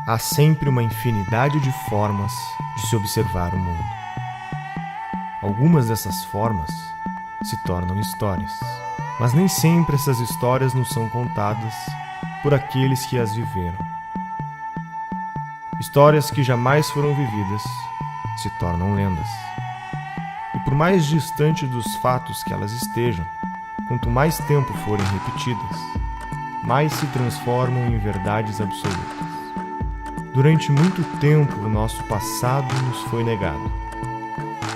Há sempre uma infinidade de formas de se observar o mundo. Algumas dessas formas se tornam histórias, mas nem sempre essas histórias nos são contadas por aqueles que as viveram. Histórias que jamais foram vividas se tornam lendas. E por mais distante dos fatos que elas estejam, quanto mais tempo forem repetidas, mais se transformam em verdades absolutas. Durante muito tempo, o nosso passado nos foi negado.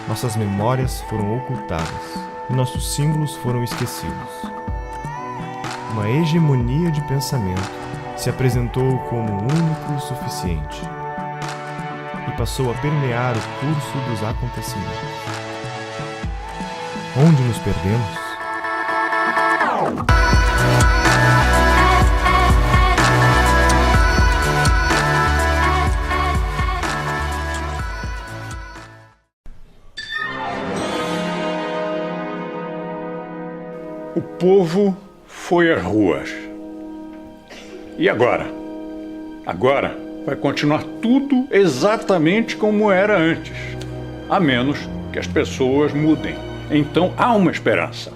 Nossas memórias foram ocultadas e nossos símbolos foram esquecidos. Uma hegemonia de pensamento se apresentou como único e suficiente e passou a permear o curso dos acontecimentos. Onde nos perdemos? O povo foi às ruas. E agora? Agora vai continuar tudo exatamente como era antes, a menos que as pessoas mudem. Então há uma esperança.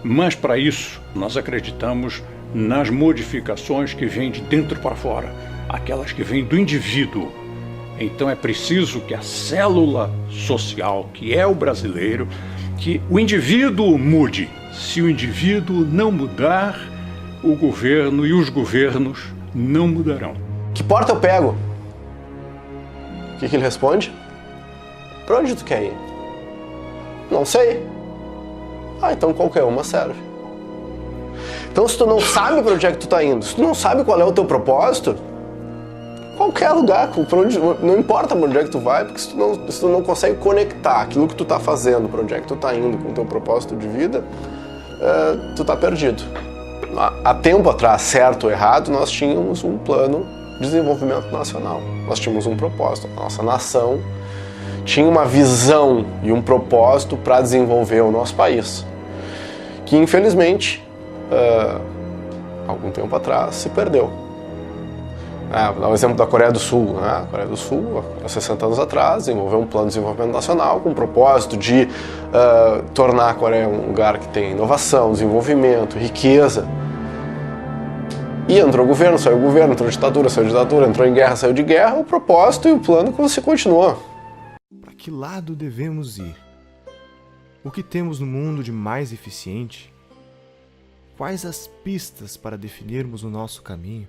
Mas para isso, nós acreditamos nas modificações que vêm de dentro para fora, aquelas que vêm do indivíduo. Então é preciso que a célula social, que é o brasileiro, que o indivíduo mude. Se o indivíduo não mudar, o governo e os governos não mudarão. Que porta eu pego? O que ele responde? Pra onde tu quer ir? Não sei. Então qualquer uma serve. Então se tu não sabe pra onde é que tu tá indo, se tu não sabe qual é o teu propósito, qualquer lugar, pra onde, não importa pra onde é que tu vai, porque se tu não consegue conectar aquilo que tu tá fazendo, pra onde é que tu tá indo com o teu propósito de vida, tu tá perdido. Há tempo atrás, certo ou errado, nós tínhamos um plano de desenvolvimento nacional. Nós tínhamos um propósito. A nossa nação tinha uma visão e um propósito para desenvolver o nosso país, que infelizmente, algum tempo atrás, se perdeu. Vou dar um exemplo da Coreia do Sul. A Coreia do Sul, há 60 anos atrás, desenvolveu um plano de desenvolvimento nacional com o propósito de tornar a Coreia um lugar que tem inovação, desenvolvimento, riqueza. E entrou governo, saiu governo, entrou ditadura, saiu ditadura, entrou em guerra, saiu de guerra. O propósito e o plano que você continuou. Para que lado devemos ir? O que temos no mundo de mais eficiente? Quais as pistas para definirmos o nosso caminho?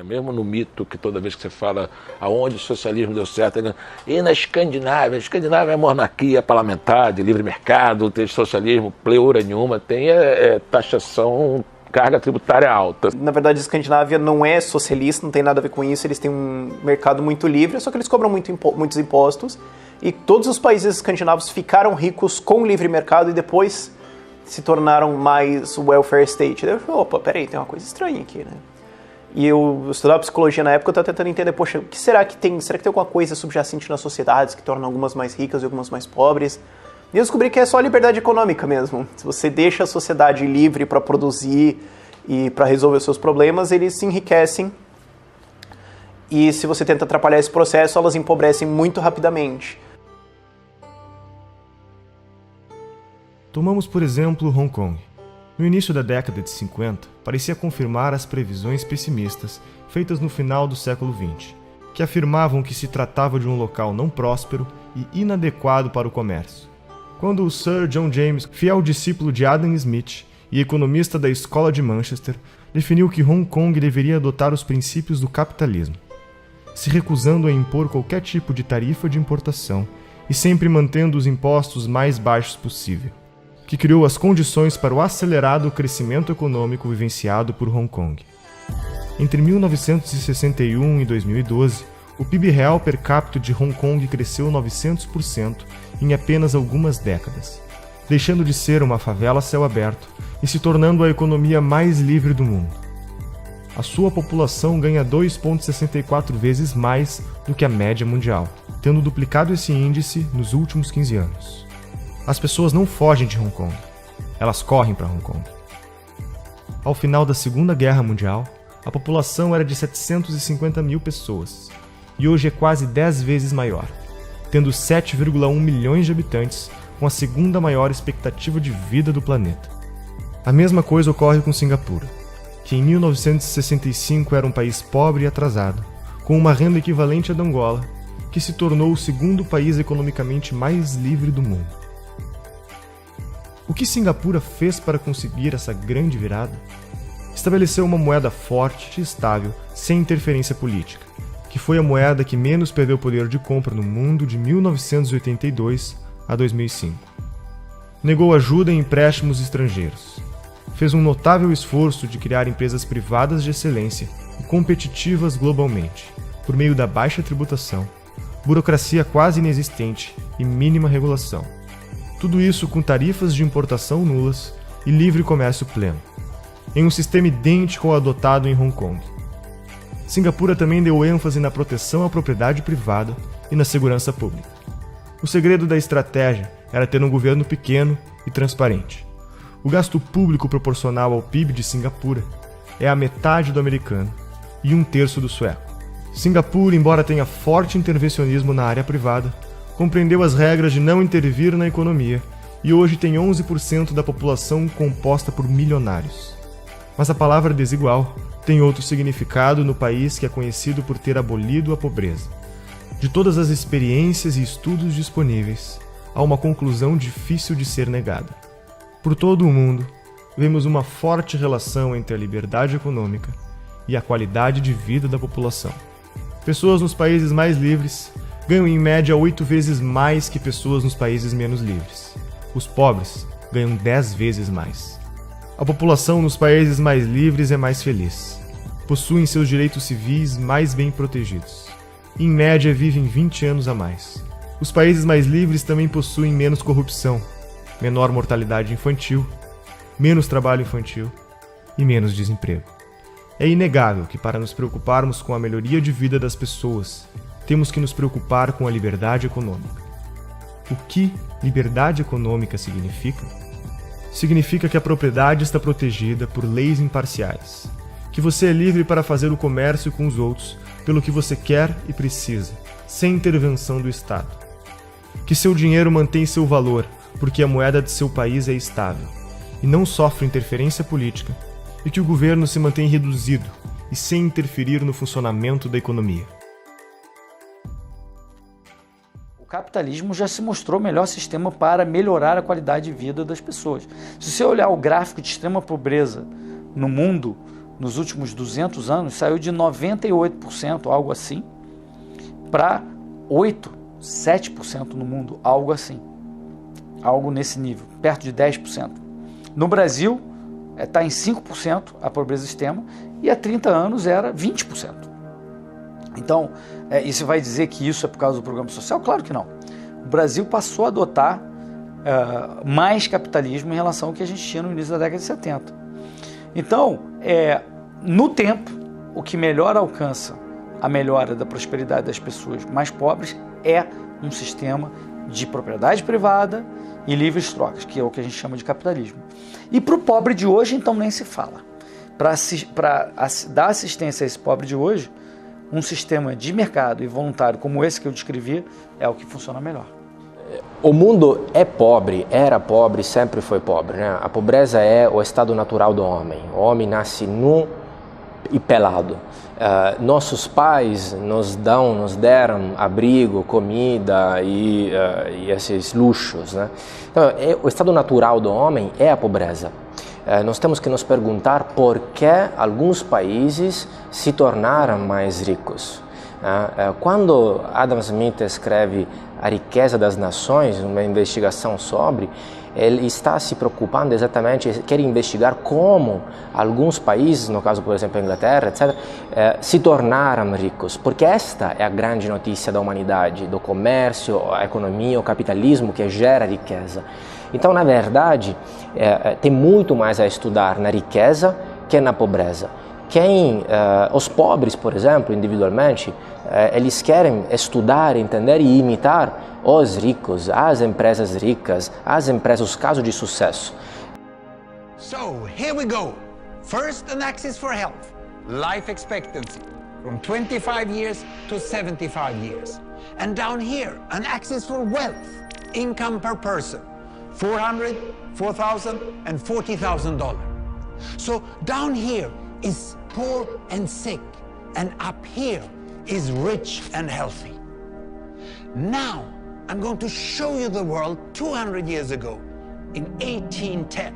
Mesmo no mito, que toda vez que você fala aonde o socialismo deu certo, e na Escandinávia, a Escandinávia é monarquia parlamentar, de livre mercado, tem socialismo, pleura nenhuma, tem taxação, carga tributária alta. Na verdade, a Escandinávia não é socialista, não tem nada a ver com isso, eles têm um mercado muito livre, só que eles cobram muitos impostos, e todos os países escandinavos ficaram ricos com o livre mercado e depois se tornaram mais welfare state. Daí eu falei, opa, peraí, tem uma coisa estranha aqui, né? E eu estudava psicologia na época, eu estava tentando entender, poxa, o que será que tem? Será que tem alguma coisa subjacente nas sociedades que torna algumas mais ricas e algumas mais pobres? E eu descobri que é só a liberdade econômica mesmo. Se você deixa a sociedade livre para produzir e para resolver os seus problemas, eles se enriquecem. E se você tenta atrapalhar esse processo, elas empobrecem muito rapidamente. Tomamos, por exemplo, Hong Kong. No início da década de 50, parecia confirmar as previsões pessimistas feitas no final do século XX, que afirmavam que se tratava de um local não próspero e inadequado para o comércio. Quando o Sir John James, fiel discípulo de Adam Smith e economista da Escola de Manchester, definiu que Hong Kong deveria adotar os princípios do capitalismo, se recusando a impor qualquer tipo de tarifa de importação e sempre mantendo os impostos mais baixos possível, que criou as condições para o acelerado crescimento econômico vivenciado por Hong Kong. Entre 1961 e 2012, o PIB real per capita de Hong Kong cresceu 900% em apenas algumas décadas, deixando de ser uma favela a céu aberto e se tornando a economia mais livre do mundo. A sua população ganha 2,64 vezes mais do que a média mundial, tendo duplicado esse índice nos últimos 15 anos. As pessoas não fogem de Hong Kong, elas correm para Hong Kong. Ao final da Segunda Guerra Mundial, a população era de 750 mil pessoas, e hoje é quase 10 vezes maior, tendo 7,1 milhões de habitantes, com a segunda maior expectativa de vida do planeta. A mesma coisa ocorre com Singapura, que em 1965 era um país pobre e atrasado, com uma renda equivalente à da Angola, que se tornou o segundo país economicamente mais livre do mundo. O que Singapura fez para conseguir essa grande virada? Estabeleceu uma moeda forte e estável, sem interferência política, que foi a moeda que menos perdeu poder de compra no mundo de 1982 a 2005. Negou ajuda em empréstimos estrangeiros. Fez um notável esforço de criar empresas privadas de excelência e competitivas globalmente, por meio da baixa tributação, burocracia quase inexistente e mínima regulação. Tudo isso com tarifas de importação nulas e livre comércio pleno, em um sistema idêntico ao adotado em Hong Kong. Singapura também deu ênfase na proteção à propriedade privada e na segurança pública. O segredo da estratégia era ter um governo pequeno e transparente. O gasto público proporcional ao PIB de Singapura é a metade do americano e 1/3 do sueco. Singapura, embora tenha forte intervencionismo na área privada, compreendeu as regras de não intervir na economia e hoje tem 11% da população composta por milionários. Mas a palavra desigual tem outro significado no país que é conhecido por ter abolido a pobreza. De todas as experiências e estudos disponíveis, há uma conclusão difícil de ser negada. Por todo o mundo, vemos uma forte relação entre a liberdade econômica e a qualidade de vida da população. Pessoas nos países mais livres ganham em média 8 vezes mais que pessoas nos países menos livres. Os pobres ganham 10 vezes mais. A população nos países mais livres é mais feliz. Possuem seus direitos civis mais bem protegidos. Em média, vivem 20 anos a mais. Os países mais livres também possuem menos corrupção, menor mortalidade infantil, menos trabalho infantil e menos desemprego. É inegável que, para nos preocuparmos com a melhoria de vida das pessoas, temos que nos preocupar com a liberdade econômica. O que liberdade econômica significa? Significa que a propriedade está protegida por leis imparciais, que você é livre para fazer o comércio com os outros pelo que você quer e precisa, sem intervenção do Estado. Que seu dinheiro mantém seu valor, porque a moeda de seu país é estável, e não sofre interferência política, e que o governo se mantém reduzido e sem interferir no funcionamento da economia. O capitalismo já se mostrou o melhor sistema para melhorar a qualidade de vida das pessoas. Se você olhar o gráfico de extrema pobreza no mundo, nos últimos 200 anos, saiu de 98%, algo assim, para 7% no mundo, algo assim. Algo nesse nível, perto de 10%. No Brasil, está em 5% a pobreza extrema, e há 30 anos era 20%. Então, isso vai dizer que isso é por causa do programa social? Claro que não. O Brasil passou a adotar mais capitalismo em relação ao que a gente tinha no início da década de 70. Então, no tempo, o que melhor alcança a melhora da prosperidade das pessoas mais pobres é um sistema de propriedade privada e livres trocas, que é o que a gente chama de capitalismo. E para o pobre de hoje, então, nem se fala. Para dar assistência a esse pobre de hoje, um sistema de mercado e voluntário como esse que eu descrevi é o que funciona melhor. O mundo é pobre, era pobre, sempre foi pobre, né? A pobreza é o estado natural do homem. O homem nasce nu e pelado. Nossos pais nos deram abrigo, comida e esses luxos, né? Então, o estado natural do homem é a pobreza. Nós temos que nos perguntar por que alguns países se tornaram mais ricos. Quando Adam Smith escreve A Riqueza das Nações, uma investigação sobre, ele está se preocupando exatamente, quer investigar como alguns países, no caso, por exemplo, a Inglaterra, etc., se tornaram ricos, porque esta é a grande notícia da humanidade, do comércio, a economia, o capitalismo que gera riqueza. Então, na verdade, tem muito mais a estudar na riqueza que na pobreza. Os pobres, por exemplo, individualmente, eles querem estudar, entender e imitar os ricos, as empresas ricas, os casos de sucesso. So, here we go. First, an axis for health. life expectancy from 25 years to 75 years. And down here, an axis for wealth, income per person, $400,000, $4,000, and $40,000. So down here is poor and sick, and up here is rich and healthy. Now, I'm going to show you the world 200 years ago, in 1810.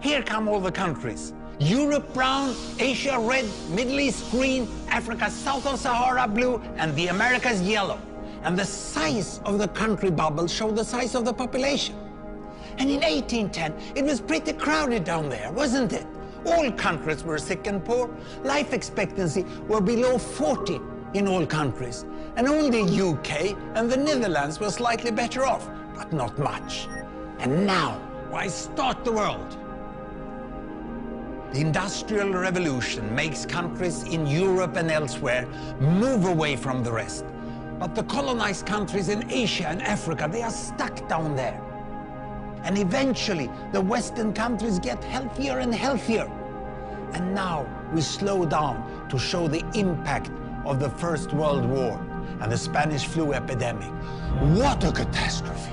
Here come all the countries. Europe brown, Asia red, Middle East green, Africa south of Sahara blue, and the Americas yellow. And the size of the country bubbles show the size of the population. And in 1810, it was pretty crowded down there, wasn't it? All countries were sick and poor. Life expectancy were below 40 in all countries. And only UK and the Netherlands were slightly better off, but not much. And now, why start the world? The Industrial Revolution makes countries in Europe and elsewhere move away from the rest. But the colonized countries in Asia and Africa, they are stuck down there. And eventually, the Western countries get healthier and healthier. And now we slow down to show the impact of the First World War and the Spanish flu epidemic. What a catastrophe!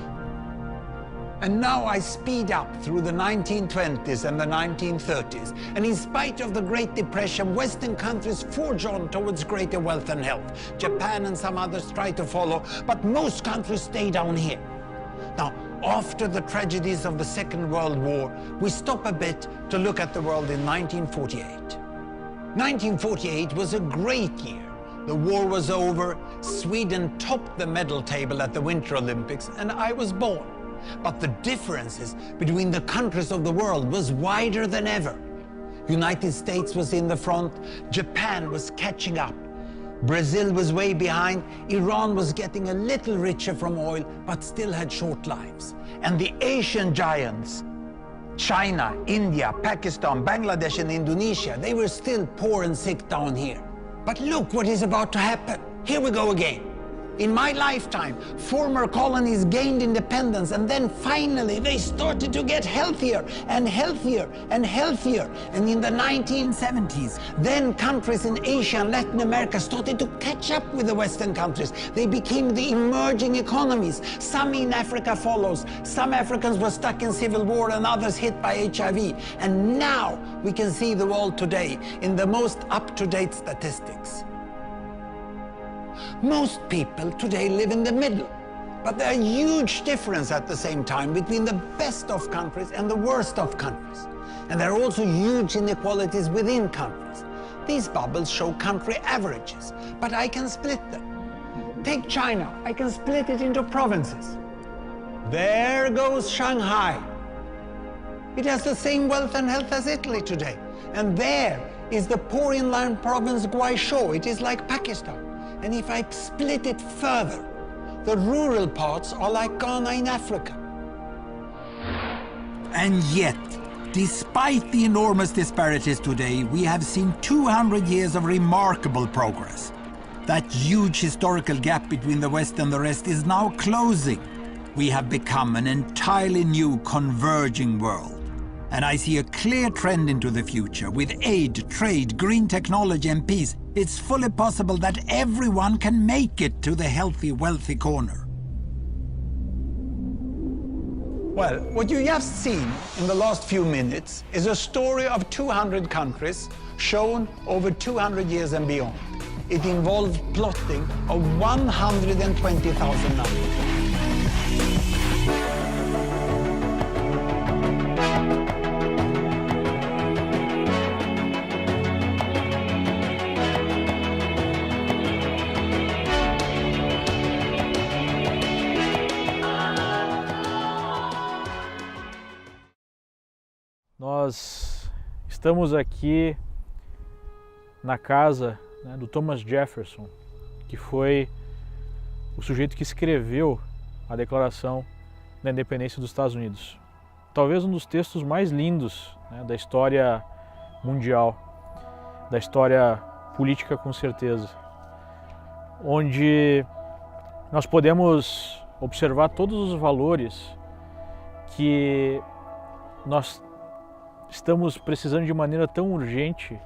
And now I speed up through the 1920s and the 1930s. And in spite of the Great Depression, Western countries forge on towards greater wealth and health. Japan and some others try to follow, but most countries stay down here. Now, after the tragedies of the Second World War, we stop a bit to look at the world in 1948. 1948 was a great year. The war was over, Sweden topped the medal table at the Winter Olympics, and I was born. But the differences between the countries of the world was wider than ever. United States was in the front, Japan was catching up. Brazil was way behind, Iran was getting a little richer from oil, but still had short lives. And the Asian giants, China, India, Pakistan, Bangladesh, and Indonesia, they were still poor and sick down here. But look what is about to happen. Here we go again. In my lifetime, former colonies gained independence, and then finally they started to get healthier and healthier and healthier. And in the 1970s, then countries in Asia and Latin America started to catch up with the Western countries. They became the emerging economies. Some in Africa follows. Some Africans were stuck in civil war and others hit by HIV. And now we can see the world today in the most up-to-date statistics. Most people today live in the middle, but there are huge differences at the same time between the best of countries and the worst of countries. And there are also huge inequalities within countries. These bubbles show country averages, but I can split them. Take China, I can split it into provinces. There goes Shanghai. It has the same wealth and health as Italy today. And there is the poor inland province Guizhou. It is like Pakistan. And if I split it further, the rural parts are like Ghana in Africa. And yet, despite the enormous disparities today, we have seen 200 years of remarkable progress. That huge historical gap between the West and the rest is now closing. We have become an entirely new converging world. And I see a clear trend into the future. With aid, trade, green technology and peace, it's fully possible that everyone can make it to the healthy, wealthy corner. Well, what you have seen in the last few minutes is a story of 200 countries shown over 200 years and beyond. It involved plotting of 120,000 numbers. Nós estamos aqui na casa, né, do Thomas Jefferson, que foi o sujeito que escreveu a Declaração da Independência dos Estados Unidos. Talvez um dos textos mais lindos, né, da história mundial, da história política com certeza, onde nós podemos observar todos os valores que nós estamos precisando de maneira tão urgente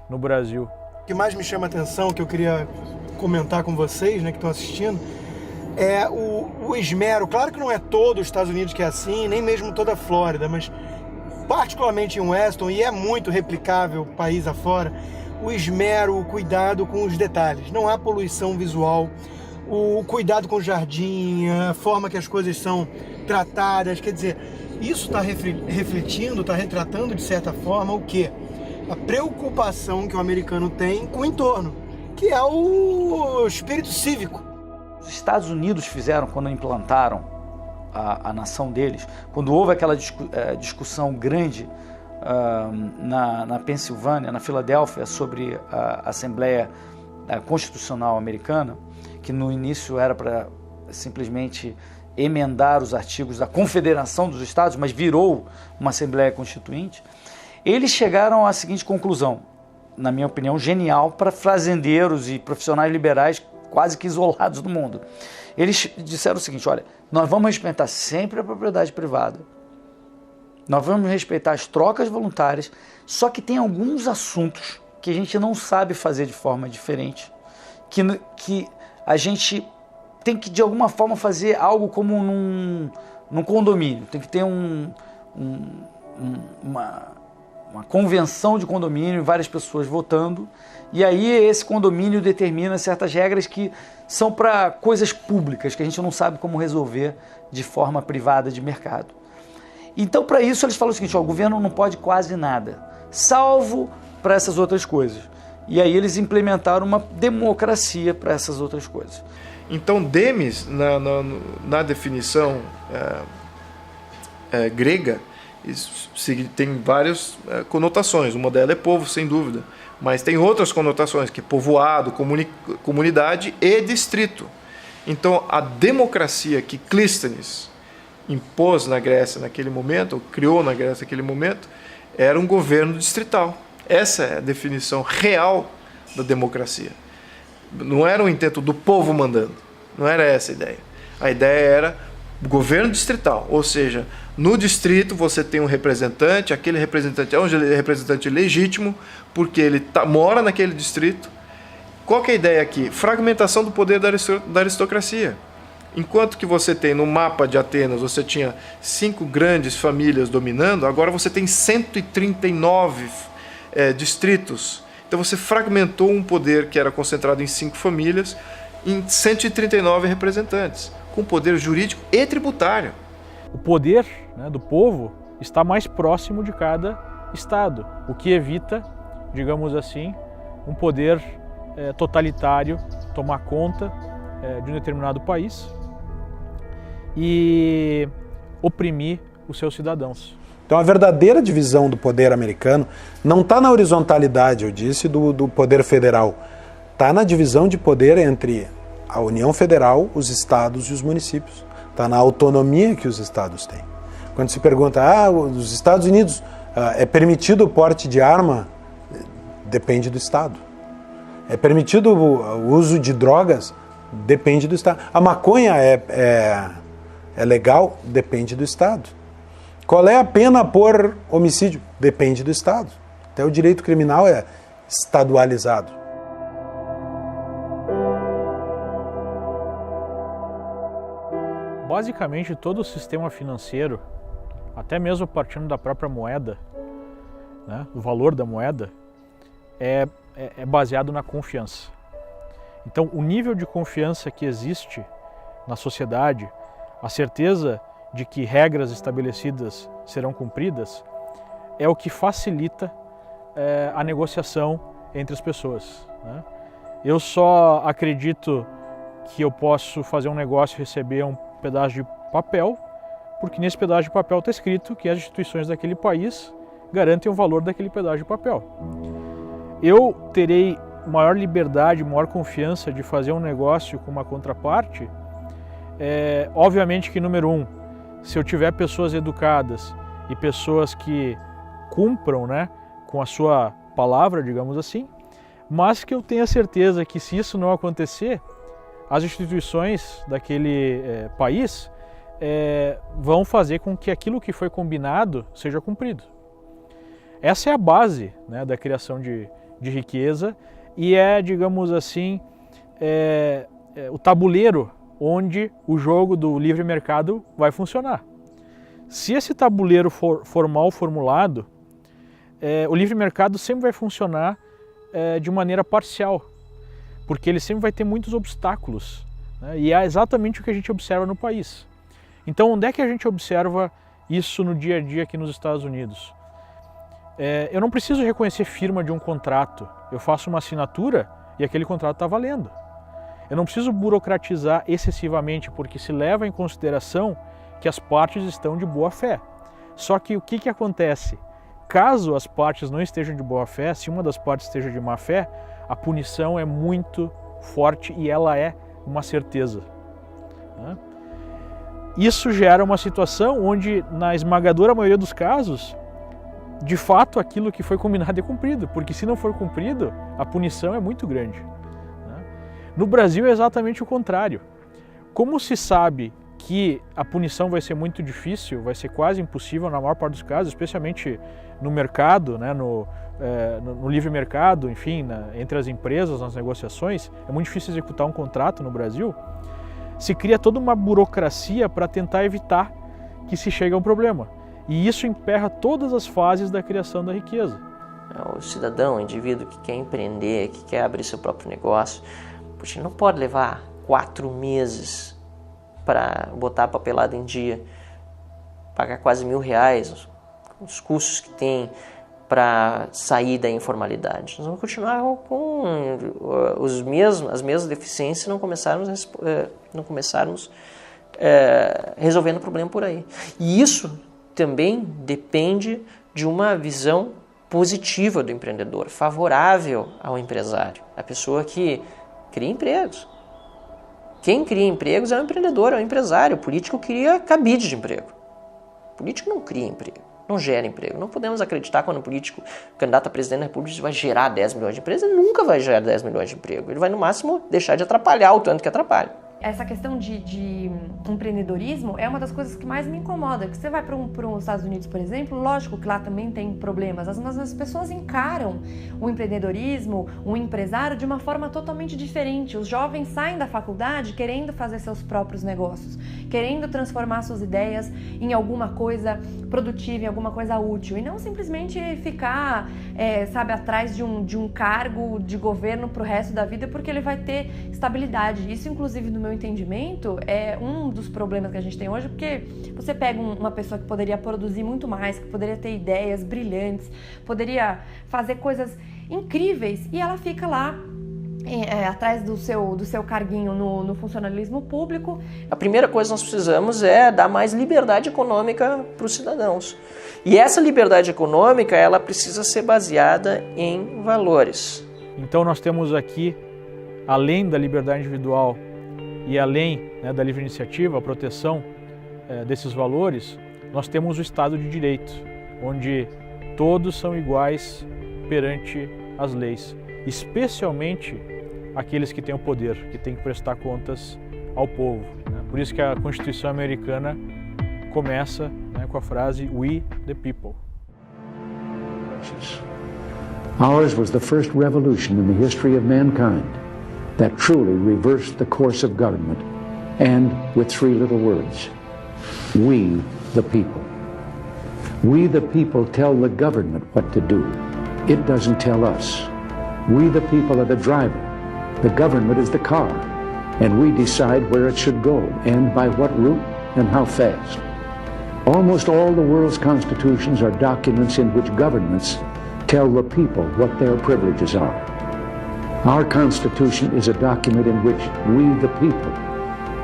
no Brasil. O que mais me chama a atenção, que eu queria comentar com vocês, né, que estão assistindo, é o esmero. Claro que não é todo os Estados Unidos que é assim, nem mesmo toda a Flórida, mas particularmente em Weston, e é muito replicável país afora, o esmero, o cuidado com os detalhes. Não há poluição visual, o cuidado com o jardim, a forma que as coisas são tratadas. Quer dizer, isso está refletindo, está retratando de certa forma o quê? A preocupação que o americano tem com o entorno, que é o espírito cívico. Os Estados Unidos fizeram, quando implantaram a nação deles, quando houve aquela discussão grande na Pensilvânia, na Filadélfia, sobre a Assembleia Constitucional Americana, que no início era para simplesmente emendar os artigos da Confederação dos Estados, mas virou uma Assembleia Constituinte, eles chegaram à seguinte conclusão, na minha opinião, genial para fazendeiros e profissionais liberais quase que isolados do mundo. Eles disseram o seguinte: olha, nós vamos respeitar sempre a propriedade privada, nós vamos respeitar as trocas voluntárias, só que tem alguns assuntos que a gente não sabe fazer de forma diferente, que a gente tem que, de alguma forma, fazer algo como num condomínio. Tem que ter uma convenção de condomínio, várias pessoas votando, e aí esse condomínio determina certas regras que são para coisas públicas, que a gente não sabe como resolver de forma privada de mercado. Então, para isso, eles falam o seguinte: ó, o governo não pode quase nada, salvo para essas outras coisas. E aí eles implementaram uma democracia para essas outras coisas. Então, demis, na definição grega, tem várias conotações. Uma delas é povo, sem dúvida, mas tem outras conotações, que é povoado, comunidade e distrito. Então, a democracia que Clístenes impôs na Grécia naquele momento, ou criou na Grécia naquele momento, era um governo distrital. Essa é a definição real da democracia. Não era um intento do povo mandando, não era essa a ideia. A ideia era governo distrital, ou seja, no distrito você tem um representante, aquele representante é um representante legítimo, porque ele mora naquele distrito. Qual que é a ideia aqui? Fragmentação do poder da aristocracia. Enquanto que você tem no mapa de Atenas, você tinha 5 grandes famílias dominando, agora você tem 139 distritos. Então você fragmentou um poder que era concentrado em 5 famílias em 139 representantes, com poder jurídico e tributário. O poder, né, do povo está mais próximo de cada estado, o que evita, digamos assim, um poder totalitário tomar conta de um determinado país e oprimir os seus cidadãos. Então a verdadeira divisão do poder americano não está na horizontalidade, eu disse, do poder federal. Está na divisão de poder entre a União Federal, os estados e os municípios. Está na autonomia que os estados têm. Quando se pergunta, os Estados Unidos é permitido o porte de arma? Depende do estado. É permitido o uso de drogas? Depende do estado. A maconha é legal? Depende do estado. Qual é a pena por homicídio? Depende do estado. Até o direito criminal é estadualizado. Basicamente, todo o sistema financeiro, até mesmo partindo da própria moeda, né, o valor da moeda, é baseado na confiança. Então, o nível de confiança que existe na sociedade, a certeza de que regras estabelecidas serão cumpridas, é o que facilita a negociação entre as pessoas, né? Eu só acredito que eu posso fazer um negócio e receber um pedaço de papel, porque nesse pedaço de papel está escrito que as instituições daquele país garantem o valor daquele pedaço de papel. Eu terei maior liberdade, maior confiança de fazer um negócio com uma contraparte, obviamente que, número 1, se eu tiver pessoas educadas e pessoas que cumpram, né, com a sua palavra, digamos assim, mas que eu tenha certeza que, se isso não acontecer, as instituições daquele país vão fazer com que aquilo que foi combinado seja cumprido. Essa é a base, né, da criação de de riqueza e é, digamos assim, o tabuleiro onde o jogo do livre mercado vai funcionar. Se esse tabuleiro for mal formulado, o livre mercado sempre vai funcionar de maneira parcial, porque ele sempre vai ter muitos obstáculos, né? E é exatamente o que a gente observa no país. Então, onde é que a gente observa isso no dia a dia aqui nos Estados Unidos? Eu não preciso reconhecer firma de um contrato, eu faço uma assinatura e aquele contrato está valendo. Eu não preciso burocratizar excessivamente, porque se leva em consideração que as partes estão de boa fé. Só que o que acontece? Caso as partes não estejam de boa fé, se uma das partes esteja de má fé, a punição é muito forte e ela é uma certeza, né? Isso gera uma situação onde, na esmagadora maioria dos casos, de fato aquilo que foi combinado é cumprido, porque se não for cumprido, a punição é muito grande, né? No Brasil é exatamente o contrário. Como se sabe que a punição vai ser muito difícil, vai ser quase impossível na maior parte dos casos, especialmente no mercado, né, no livre mercado, enfim, entre as empresas, nas negociações, é muito difícil executar um contrato no Brasil, se cria toda uma burocracia para tentar evitar que se chegue a um problema. E isso emperra todas as fases da criação da riqueza. O cidadão, o indivíduo que quer empreender, que quer abrir seu próprio negócio, poxa, não pode levar 4 meses para botar a papelada em dia, pagar quase R$1.000, os custos que tem para sair da informalidade. Nós vamos continuar com as mesmas deficiências se não começarmos resolvendo o problema por aí. E isso também depende de uma visão positiva do empreendedor, favorável ao empresário, a pessoa que cria empregos. Quem cria empregos é o empreendedor, é o empresário. O político cria cabide de emprego. O político não cria emprego, não gera emprego. Não podemos acreditar quando o político, candidato a presidente da República, vai gerar 10 milhões de empregos. Ele nunca vai gerar 10 milhões de emprego. Ele vai, no máximo, deixar de atrapalhar o tanto que atrapalha. Essa questão de empreendedorismo é uma das coisas que mais me incomoda. Que você vai para os Estados Unidos, por exemplo, lógico que lá também tem problemas, mas as pessoas encaram o empreendedorismo, o empresário, de uma forma totalmente diferente. Os jovens saem da faculdade querendo fazer seus próprios negócios, querendo transformar suas ideias em alguma coisa produtiva, em alguma coisa útil, e não simplesmente ficar, atrás de um cargo de governo para o resto da vida, porque ele vai ter estabilidade. Isso, inclusive, no meu entendimento, é um dos problemas que a gente tem hoje, porque você pega uma pessoa que poderia produzir muito mais, que poderia ter ideias brilhantes, poderia fazer coisas incríveis, e ela fica lá atrás do seu carguinho no funcionalismo público. A primeira coisa que nós precisamos é dar mais liberdade econômica para os cidadãos. E essa liberdade econômica, ela precisa ser baseada em valores. Então nós temos aqui, além da liberdade individual e além, né, da livre iniciativa, a proteção desses valores, nós temos o Estado de Direito, onde todos são iguais perante as leis, especialmente aqueles que têm o poder, que têm que prestar contas ao povo, né? Por isso que a Constituição americana começa, né, com a frase "We the people". Ours was the first revolution in the history of mankind that truly reversed the course of government, and with 3 little words: we the people. We the people tell the government what to do. It doesn't tell us. We the people are the driver. The government is the car, and we decide where it should go and by what route and how fast. Almost all the world's constitutions are documents in which governments tell the people what their privileges are. Our Constitution is a document in which we, the people,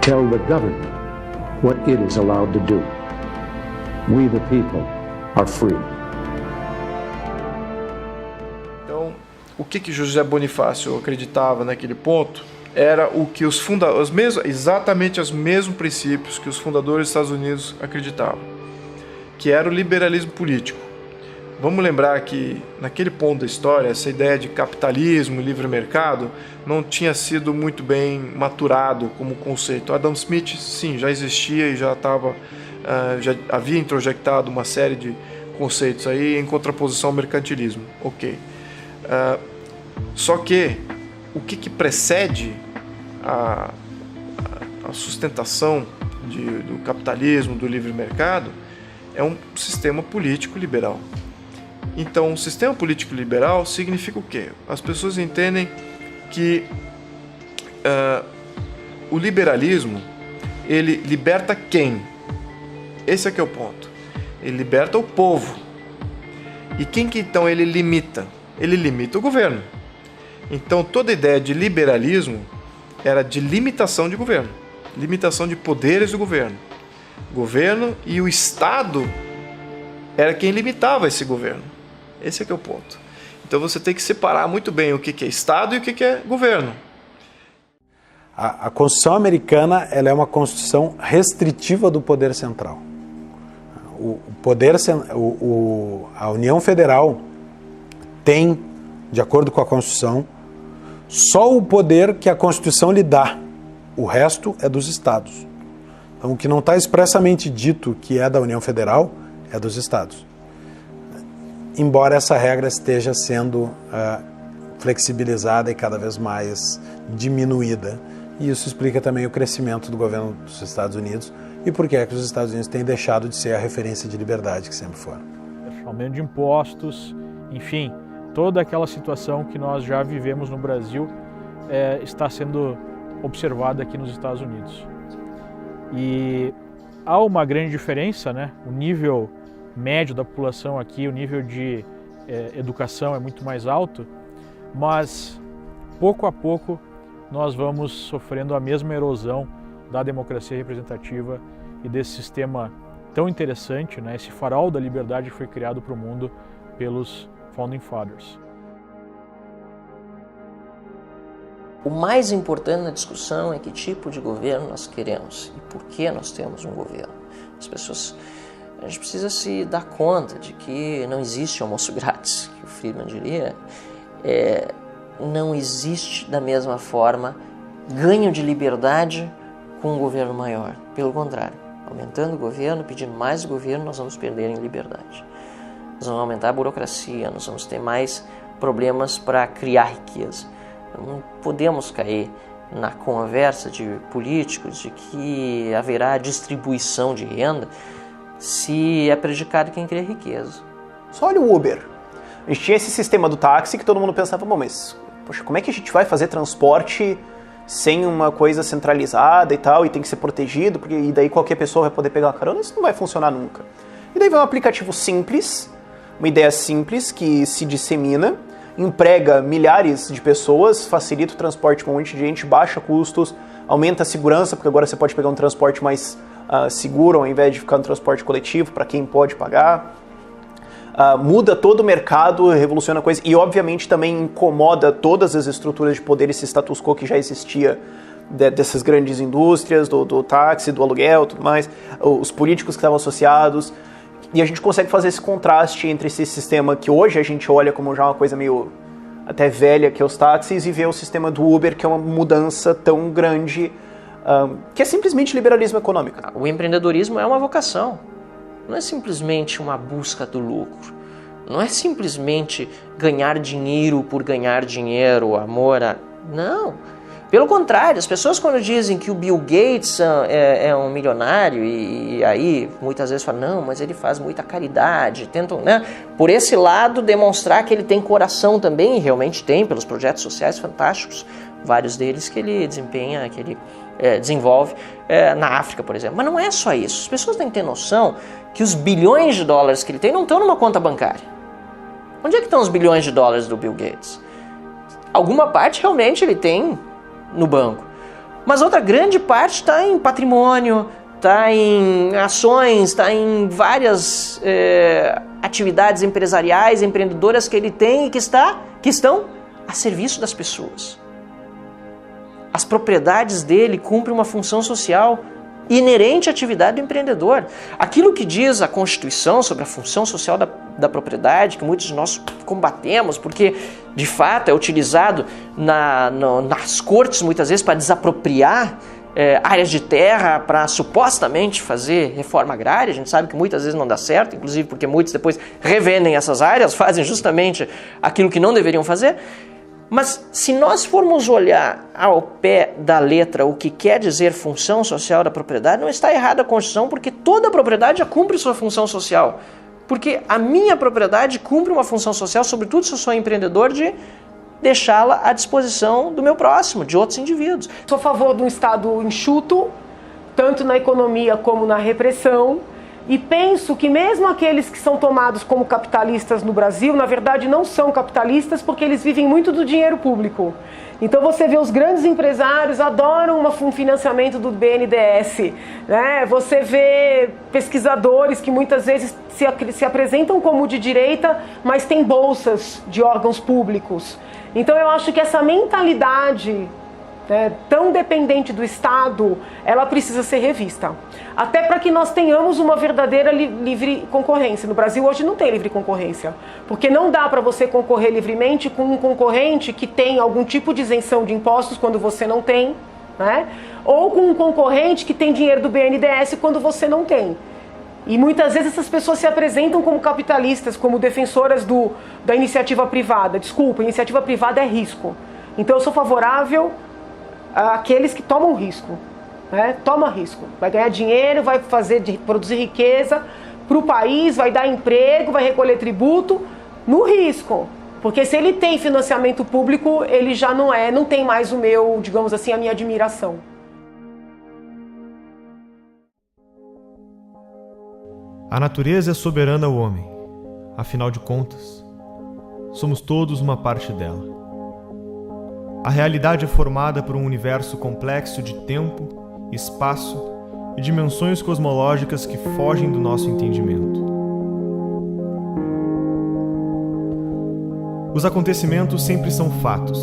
tell the government what it is allowed to do. We, the people, are free. Então, o que José Bonifácio acreditava naquele ponto era o que exatamente os mesmos princípios que os fundadores dos Estados Unidos acreditavam, que era o liberalismo político. Vamos lembrar que, naquele ponto da história, essa ideia de capitalismo e livre mercado não tinha sido muito bem maturado como conceito. Adam Smith, sim, já existia e já havia introjectado uma série de conceitos aí em contraposição ao mercantilismo. Ok. Só que o que precede a sustentação do capitalismo, do livre mercado, é um sistema político liberal. Então, um sistema político liberal significa o quê? As pessoas entendem que o liberalismo, ele liberta quem? Esse é que é o ponto. Ele liberta o povo. E quem que então ele limita? Ele limita o governo. Então, toda ideia de liberalismo era de limitação de governo, limitação de poderes do governo. O governo e o Estado era quem limitava esse governo. Esse é que é o ponto. Então você tem que separar muito bem o que é Estado e o que é governo. A Constituição americana, ela é uma Constituição restritiva do poder central. A União Federal tem, de acordo com a Constituição, só o poder que a Constituição lhe dá. O resto é dos Estados. Então, o que não está expressamente dito que é da União Federal é dos Estados. Embora essa regra esteja sendo flexibilizada e cada vez mais diminuída. E isso explica também o crescimento do governo dos Estados Unidos e por que é que os Estados Unidos têm deixado de ser a referência de liberdade que sempre foram. Aumento de impostos, enfim, toda aquela situação que nós já vivemos no Brasil está sendo observada aqui nos Estados Unidos. E há uma grande diferença, né? O nível médio da população aqui, o nível de educação é muito mais alto, mas pouco a pouco nós vamos sofrendo a mesma erosão da democracia representativa e desse sistema tão interessante, né? Esse farol da liberdade que foi criado para o mundo pelos Founding Fathers. O mais importante na discussão é que tipo de governo nós queremos e por que nós temos um governo. A gente precisa se dar conta de que não existe almoço grátis, que o Friedman diria. Não existe da mesma forma ganho de liberdade com um governo maior. Pelo contrário, aumentando o governo, pedindo mais governo, nós vamos perder em liberdade. Nós vamos aumentar a burocracia, nós vamos ter mais problemas para criar riqueza. Não podemos cair na conversa de políticos de que haverá distribuição de renda se é prejudicado quem cria riqueza. Só olha o Uber. A gente tinha esse sistema do táxi que todo mundo pensava, bom, mas poxa, como é que a gente vai fazer transporte sem uma coisa centralizada e tal, e tem que ser protegido, porque e daí qualquer pessoa vai poder pegar uma carona? Isso não vai funcionar nunca. E daí vem um aplicativo simples, uma ideia simples que se dissemina, emprega milhares de pessoas, facilita o transporte para um monte de gente, baixa custos, aumenta a segurança, porque agora você pode pegar um transporte mais seguro ao invés de ficar no transporte coletivo para quem pode pagar. Muda todo o mercado, revoluciona a coisa e obviamente também incomoda todas as estruturas de poder, esse status quo que já existia dessas grandes indústrias, do táxi, do aluguel, tudo mais, os políticos que estavam associados. E a gente consegue fazer esse contraste entre esse sistema que hoje a gente olha como já uma coisa meio até velha, que é os táxis, e ver o sistema do Uber, que é uma mudança tão grande, que é simplesmente liberalismo econômico. O empreendedorismo é uma vocação, não é simplesmente uma busca do lucro, não é simplesmente ganhar dinheiro por ganhar dinheiro, amor a... Não. Pelo contrário, as pessoas quando dizem que o Bill Gates é um milionário e aí muitas vezes falam, não, mas ele faz muita caridade, tentam, né, por esse lado demonstrar que ele tem coração também, e realmente tem, pelos projetos sociais fantásticos, vários deles que ele desempenha, que ele desenvolve na África, por exemplo. Mas não é só isso, as pessoas têm que ter noção que os bilhões de dólares que ele tem não estão numa conta bancária. Onde é que estão os bilhões de dólares do Bill Gates? Alguma parte realmente ele tem no banco. Mas outra grande parte está em patrimônio, está em ações, está em várias atividades empresariais, empreendedoras que ele tem e que estão a serviço das pessoas. As propriedades dele cumprem uma função social inerente à atividade do empreendedor. Aquilo que diz a Constituição sobre a função social da propriedade, que muitos de nós combatemos, porque de fato é utilizado nas cortes muitas vezes para desapropriar áreas de terra para supostamente fazer reforma agrária. A gente sabe que muitas vezes não dá certo, inclusive porque muitos depois revendem essas áreas, fazem justamente aquilo que não deveriam fazer. Mas se nós formos olhar ao pé da letra o que quer dizer função social da propriedade, não está errada a Constituição, porque toda propriedade já cumpre sua função social. Porque a minha propriedade cumpre uma função social, sobretudo se eu sou empreendedor, de deixá-la à disposição do meu próximo, de outros indivíduos. Sou a favor de um Estado enxuto, tanto na economia como na repressão, e penso que mesmo aqueles que são tomados como capitalistas no Brasil, na verdade não são capitalistas porque eles vivem muito do dinheiro público. Então você vê os grandes empresários adoram um financiamento do BNDES, né? Você vê pesquisadores que muitas vezes se apresentam como de direita, mas têm bolsas de órgãos públicos. Então eu acho que essa mentalidade tão dependente do Estado, ela precisa ser revista. Até para que nós tenhamos uma verdadeira livre concorrência. No Brasil hoje não tem livre concorrência, porque não dá para você concorrer livremente com um concorrente que tem algum tipo de isenção de impostos quando você não tem, né? Ou com um concorrente que tem dinheiro do BNDES quando você não tem. E muitas vezes essas pessoas se apresentam como capitalistas, como defensoras da iniciativa privada. Desculpa, iniciativa privada é risco. Então eu sou favorável àqueles que tomam risco. Toma risco. Vai ganhar dinheiro, vai produzir riqueza para o país, vai dar emprego, vai recolher tributo no risco. Porque se ele tem financiamento público, ele já não tem mais o meu, digamos assim, a minha admiração. A natureza é soberana ao homem. Afinal de contas, somos todos uma parte dela. A realidade é formada por um universo complexo de tempo, espaço e dimensões cosmológicas que fogem do nosso entendimento. Os acontecimentos sempre são fatos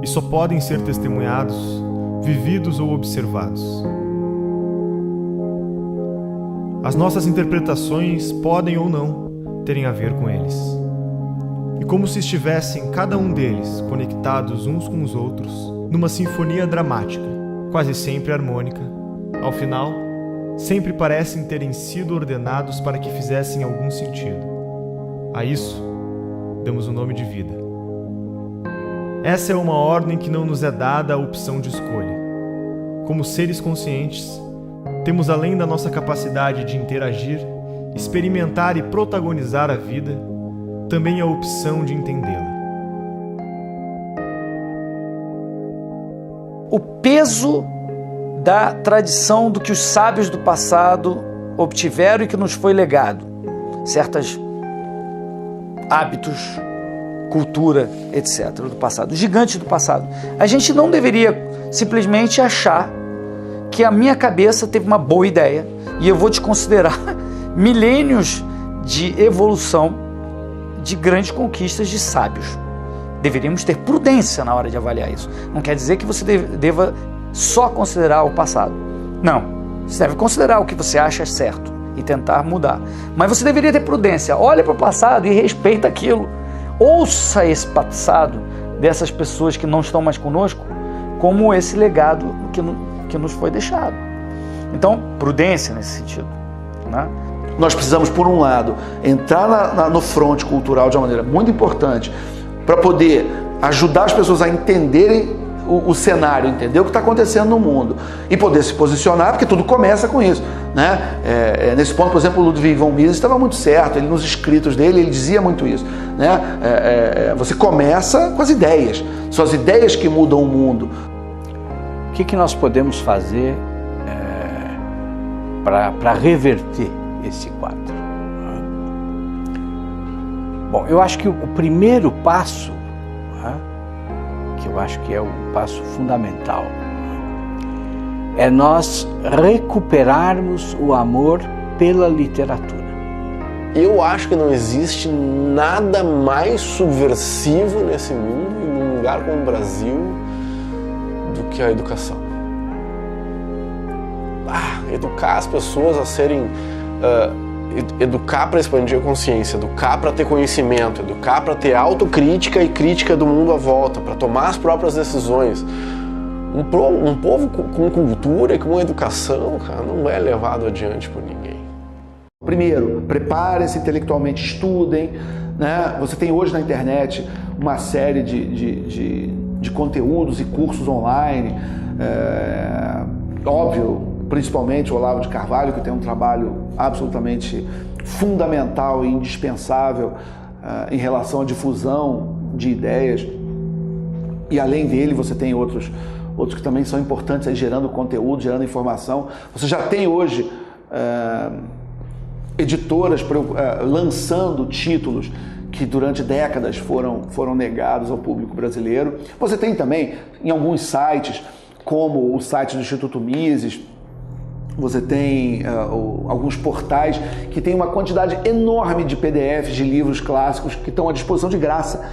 e só podem ser testemunhados, vividos ou observados. As nossas interpretações podem ou não terem a ver com eles. E como se estivessem cada um deles conectados uns com os outros, numa sinfonia dramática, quase sempre harmônica, ao final, sempre parecem terem sido ordenados para que fizessem algum sentido. A isso, damos o nome de vida. Essa é uma ordem que não nos é dada a opção de escolha. Como seres conscientes, temos além da nossa capacidade de interagir, experimentar e protagonizar a vida, também a opção de entendê-la. O peso da tradição do que os sábios do passado obtiveram e que nos foi legado. Certos hábitos, cultura, etc. do passado, os gigantes do passado. A gente não deveria simplesmente achar que a minha cabeça teve uma boa ideia e eu vou desconsiderar milênios de evolução de grandes conquistas de sábios. Deveríamos ter prudência na hora de avaliar isso. Não quer dizer que você deva só considerar o passado. Não. Você deve considerar o que você acha certo e tentar mudar. Mas você deveria ter prudência. Olha para o passado e respeita aquilo. Ouça esse passado dessas pessoas que não estão mais conosco como esse legado que nos foi deixado. Então, prudência nesse sentido, né? Nós precisamos, por um lado, entrar no fronte cultural de uma maneira muito importante para poder ajudar as pessoas a entenderem o cenário, entender o que está acontecendo no mundo e poder se posicionar, porque tudo começa com isso, né? Nesse ponto, por exemplo, o Ludwig von Mises estava muito certo, ele nos escritos dele, ele dizia muito isso, né? Você começa com as ideias, são as ideias que mudam o mundo. O que nós podemos fazer para reverter esse quadro? Bom, eu acho que o primeiro passo, que eu acho que é o passo fundamental, é nós recuperarmos o amor pela literatura. Eu acho que não existe nada mais subversivo nesse mundo, e num lugar como o Brasil, do que a educação. Educar as pessoas a serem... educar para expandir a consciência, educar para ter conhecimento, educar para ter autocrítica e crítica do mundo à volta, para tomar as próprias decisões. Um povo com cultura e com educação, cara, não é levado adiante por ninguém. Primeiro, preparem-se intelectualmente, estudem, né? Você tem hoje na internet uma série de conteúdos e cursos online, óbvio, principalmente o Olavo de Carvalho, que tem um trabalho absolutamente fundamental e indispensável em relação à difusão de ideias. E além dele, você tem outros que também são importantes, aí, gerando conteúdo, gerando informação. Você já tem hoje editoras lançando títulos que durante décadas foram negados ao público brasileiro. Você tem também, em alguns sites, como o site do Instituto Mises, você tem alguns portais que tem uma quantidade enorme de PDFs de livros clássicos que estão à disposição de graça.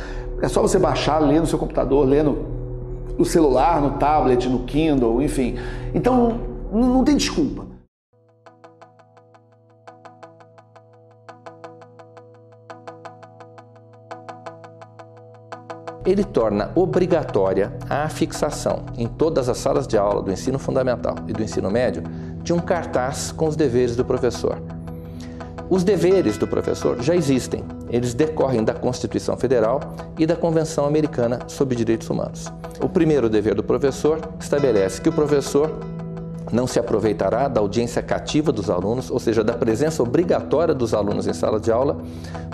É só você baixar, ler no seu computador, ler no celular, no tablet, no Kindle, enfim. Então, não tem desculpa. Ele torna obrigatória a fixação em todas as salas de aula do ensino fundamental e do ensino médio de um cartaz com os deveres do professor. Os deveres do professor já existem, eles decorrem da Constituição Federal e da Convenção Americana sobre Direitos Humanos. O primeiro dever do professor estabelece que o professor não se aproveitará da audiência cativa dos alunos, ou seja, da presença obrigatória dos alunos em sala de aula,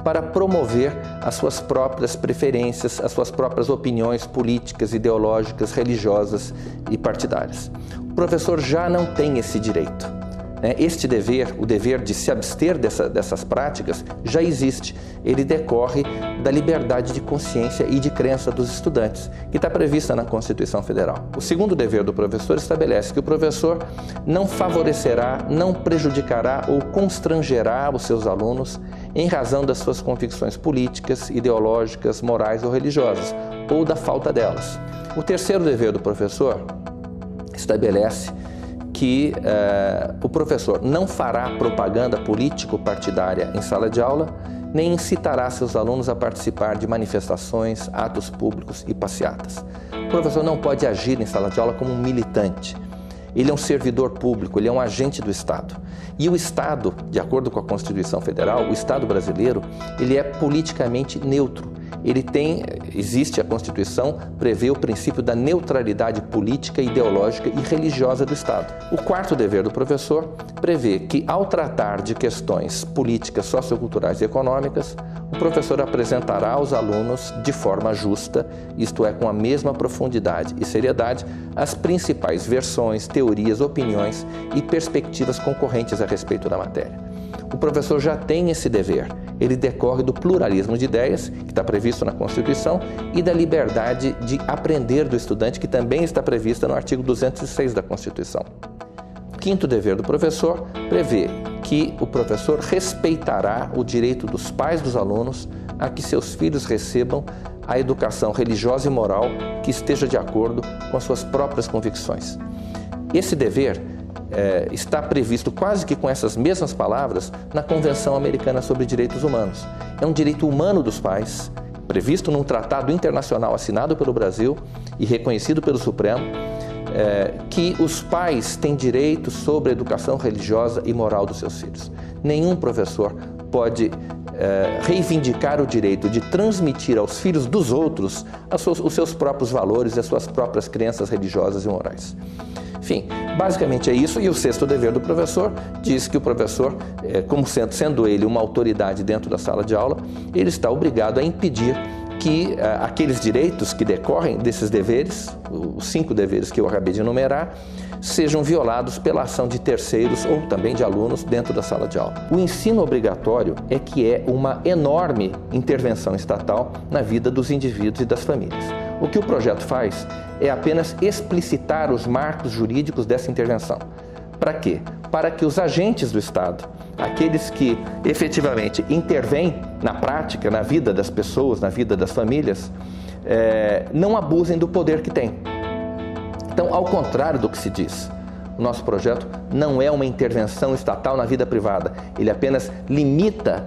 para promover as suas próprias preferências, as suas próprias opiniões políticas, ideológicas, religiosas e partidárias. O professor já não tem esse direito. Este dever, o dever de se abster dessas práticas, já existe. Ele decorre da liberdade de consciência e de crença dos estudantes, que está prevista na Constituição Federal. O segundo dever do professor estabelece que o professor não favorecerá, não prejudicará ou constrangerá os seus alunos em razão das suas convicções políticas, ideológicas, morais ou religiosas, ou da falta delas. O terceiro dever do professor estabelece que o professor não fará propaganda político-partidária em sala de aula, nem incitará seus alunos a participar de manifestações, atos públicos e passeatas. O professor não pode agir em sala de aula como um militante. Ele é um servidor público, ele é um agente do Estado. E o Estado, de acordo com a Constituição Federal, o Estado brasileiro, ele é politicamente neutro. Existe a Constituição, prevê o princípio da neutralidade política, ideológica e religiosa do Estado. O quarto dever do professor prevê que, ao tratar de questões políticas, socioculturais e econômicas, o professor apresentará aos alunos de forma justa, isto é, com a mesma profundidade e seriedade, as principais versões, teorias, opiniões e perspectivas concorrentes a respeito da matéria. O professor já tem esse dever. Ele decorre do pluralismo de ideias, que está previsto na Constituição, e da liberdade de aprender do estudante, que também está prevista no artigo 206 da Constituição. O quinto dever do professor prevê que o professor respeitará o direito dos pais dos alunos a que seus filhos recebam a educação religiosa e moral que esteja de acordo com as suas próprias convicções. Esse dever está previsto quase que com essas mesmas palavras na Convenção Americana sobre Direitos Humanos. É um direito humano dos pais, previsto num tratado internacional assinado pelo Brasil e reconhecido pelo Supremo, que os pais têm direito sobre a educação religiosa e moral dos seus filhos. Nenhum professor pode reivindicar o direito de transmitir aos filhos dos outros os seus próprios valores e as suas próprias crenças religiosas e morais. Enfim, basicamente é isso. E o sexto dever do professor diz que o professor, como sendo ele uma autoridade dentro da sala de aula, ele está obrigado a impedir que aqueles direitos que decorrem desses deveres, os 5 deveres que eu acabei de enumerar, sejam violados pela ação de terceiros ou também de alunos dentro da sala de aula. O ensino obrigatório é uma enorme intervenção estatal na vida dos indivíduos e das famílias. O que o projeto faz é apenas explicitar os marcos jurídicos dessa intervenção. Para quê? Para que os agentes do Estado, aqueles que efetivamente intervêm na prática, na vida das pessoas, na vida das famílias, não abusem do poder que têm. Então, ao contrário do que se diz, o nosso projeto não é uma intervenção estatal na vida privada. Ele apenas limita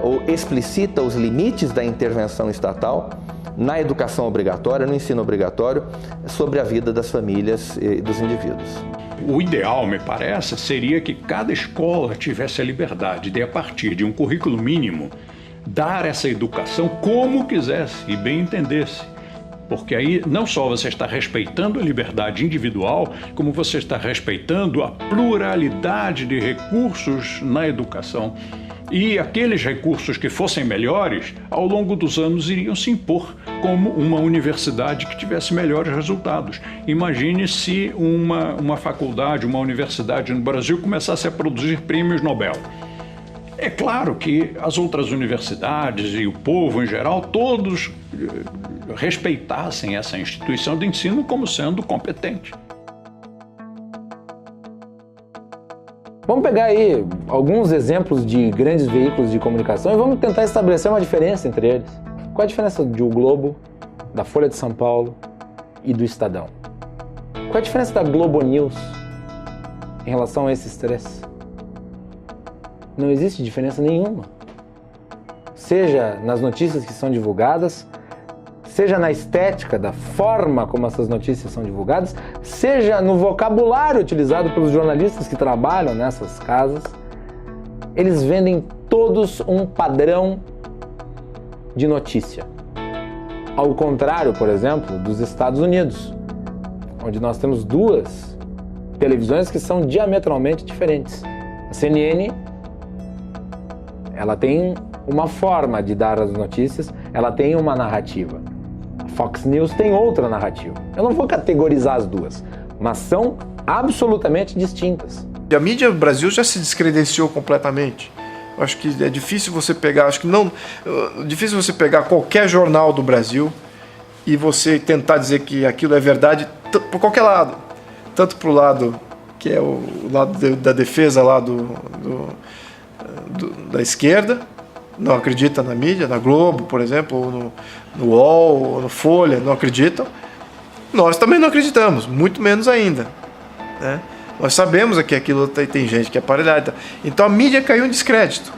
ou explicita os limites da intervenção estatal na educação obrigatória, no ensino obrigatório, sobre a vida das famílias e dos indivíduos. O ideal, me parece, seria que cada escola tivesse a liberdade de, a partir de um currículo mínimo, dar essa educação como quisesse e bem entendesse. Porque aí não só você está respeitando a liberdade individual, como você está respeitando a pluralidade de recursos na educação. E aqueles recursos que fossem melhores, ao longo dos anos iriam se impor como uma universidade que tivesse melhores resultados. Imagine se uma faculdade, uma universidade no Brasil começasse a produzir prêmios Nobel. É claro que as outras universidades e o povo em geral, todos respeitassem essa instituição de ensino como sendo competente. Vamos pegar aí alguns exemplos de grandes veículos de comunicação e vamos tentar estabelecer uma diferença entre eles. Qual a diferença do Globo, da Folha de São Paulo e do Estadão? Qual a diferença da Globo News em relação a esses três? Não existe diferença nenhuma. Seja nas notícias que são divulgadas, seja na estética da forma como essas notícias são divulgadas, seja no vocabulário utilizado pelos jornalistas que trabalham nessas casas, eles vendem todos um padrão de notícia. Ao contrário, por exemplo, dos Estados Unidos, onde nós temos duas televisões que são diametralmente diferentes. A CNN, ela tem uma forma de dar as notícias, ela tem uma narrativa. Fox News tem outra narrativa. Eu não vou categorizar as duas, mas são absolutamente distintas. A mídia do Brasil já se descredenciou completamente. Eu acho que é difícil você pegar, difícil você pegar qualquer jornal do Brasil e você tentar dizer que aquilo é verdade por qualquer lado. Tanto para o lado que é o lado da defesa lá da esquerda, não acredita na mídia, na Globo, por exemplo, ou no UOL, ou no Folha, não acreditam. Nós também não acreditamos, muito menos ainda, né? Nós sabemos que aquilo tem gente que é aparelhada. Então a mídia caiu em descrédito.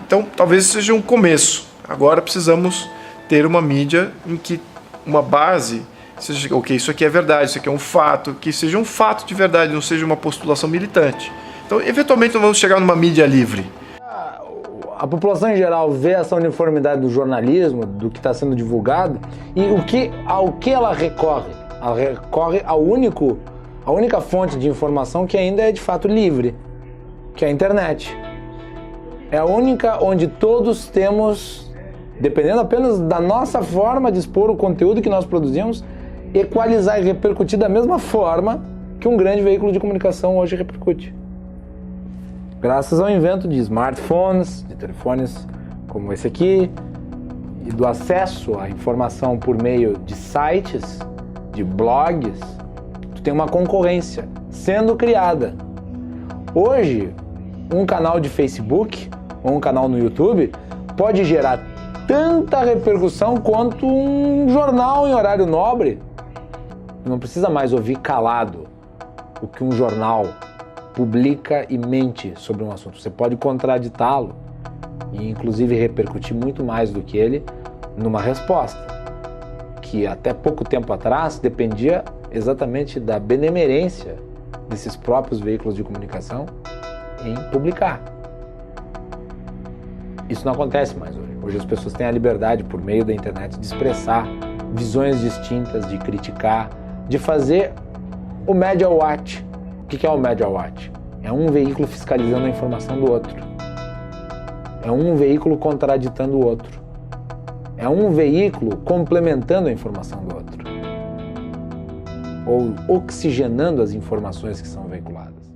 Então talvez seja um começo. Agora precisamos ter uma mídia em que uma base seja, ok, isso aqui é verdade, isso aqui é um fato, que seja um fato de verdade, não seja uma postulação militante. Então eventualmente nós vamos chegar numa mídia livre. A população em geral vê essa uniformidade do jornalismo, do que está sendo divulgado, e ao que ela recorre? Ela recorre a única fonte de informação que ainda é de fato livre, que é a internet. É a única onde todos temos, dependendo apenas da nossa forma de expor o conteúdo que nós produzimos, equalizar e repercutir da mesma forma que um grande veículo de comunicação hoje repercute. Graças ao invento de smartphones, de telefones como esse aqui, e do acesso à informação por meio de sites, de blogs, tu tem uma concorrência sendo criada. Hoje, um canal de Facebook ou um canal no YouTube pode gerar tanta repercussão quanto um jornal em horário nobre. Não precisa mais ouvir calado o que um jornal publica e mente sobre um assunto. Você pode contraditá-lo e inclusive repercutir muito mais do que ele numa resposta, que até pouco tempo atrás dependia exatamente da benemerência desses próprios veículos de comunicação em publicar. Isso não acontece mais hoje. Hoje as pessoas têm a liberdade, por meio da internet, de expressar visões distintas, de criticar, de fazer o Media Watch. O que é o Media Watch? É um veículo fiscalizando a informação do outro. É um veículo contraditando o outro. É um veículo complementando a informação do outro. Ou oxigenando as informações que são veiculadas.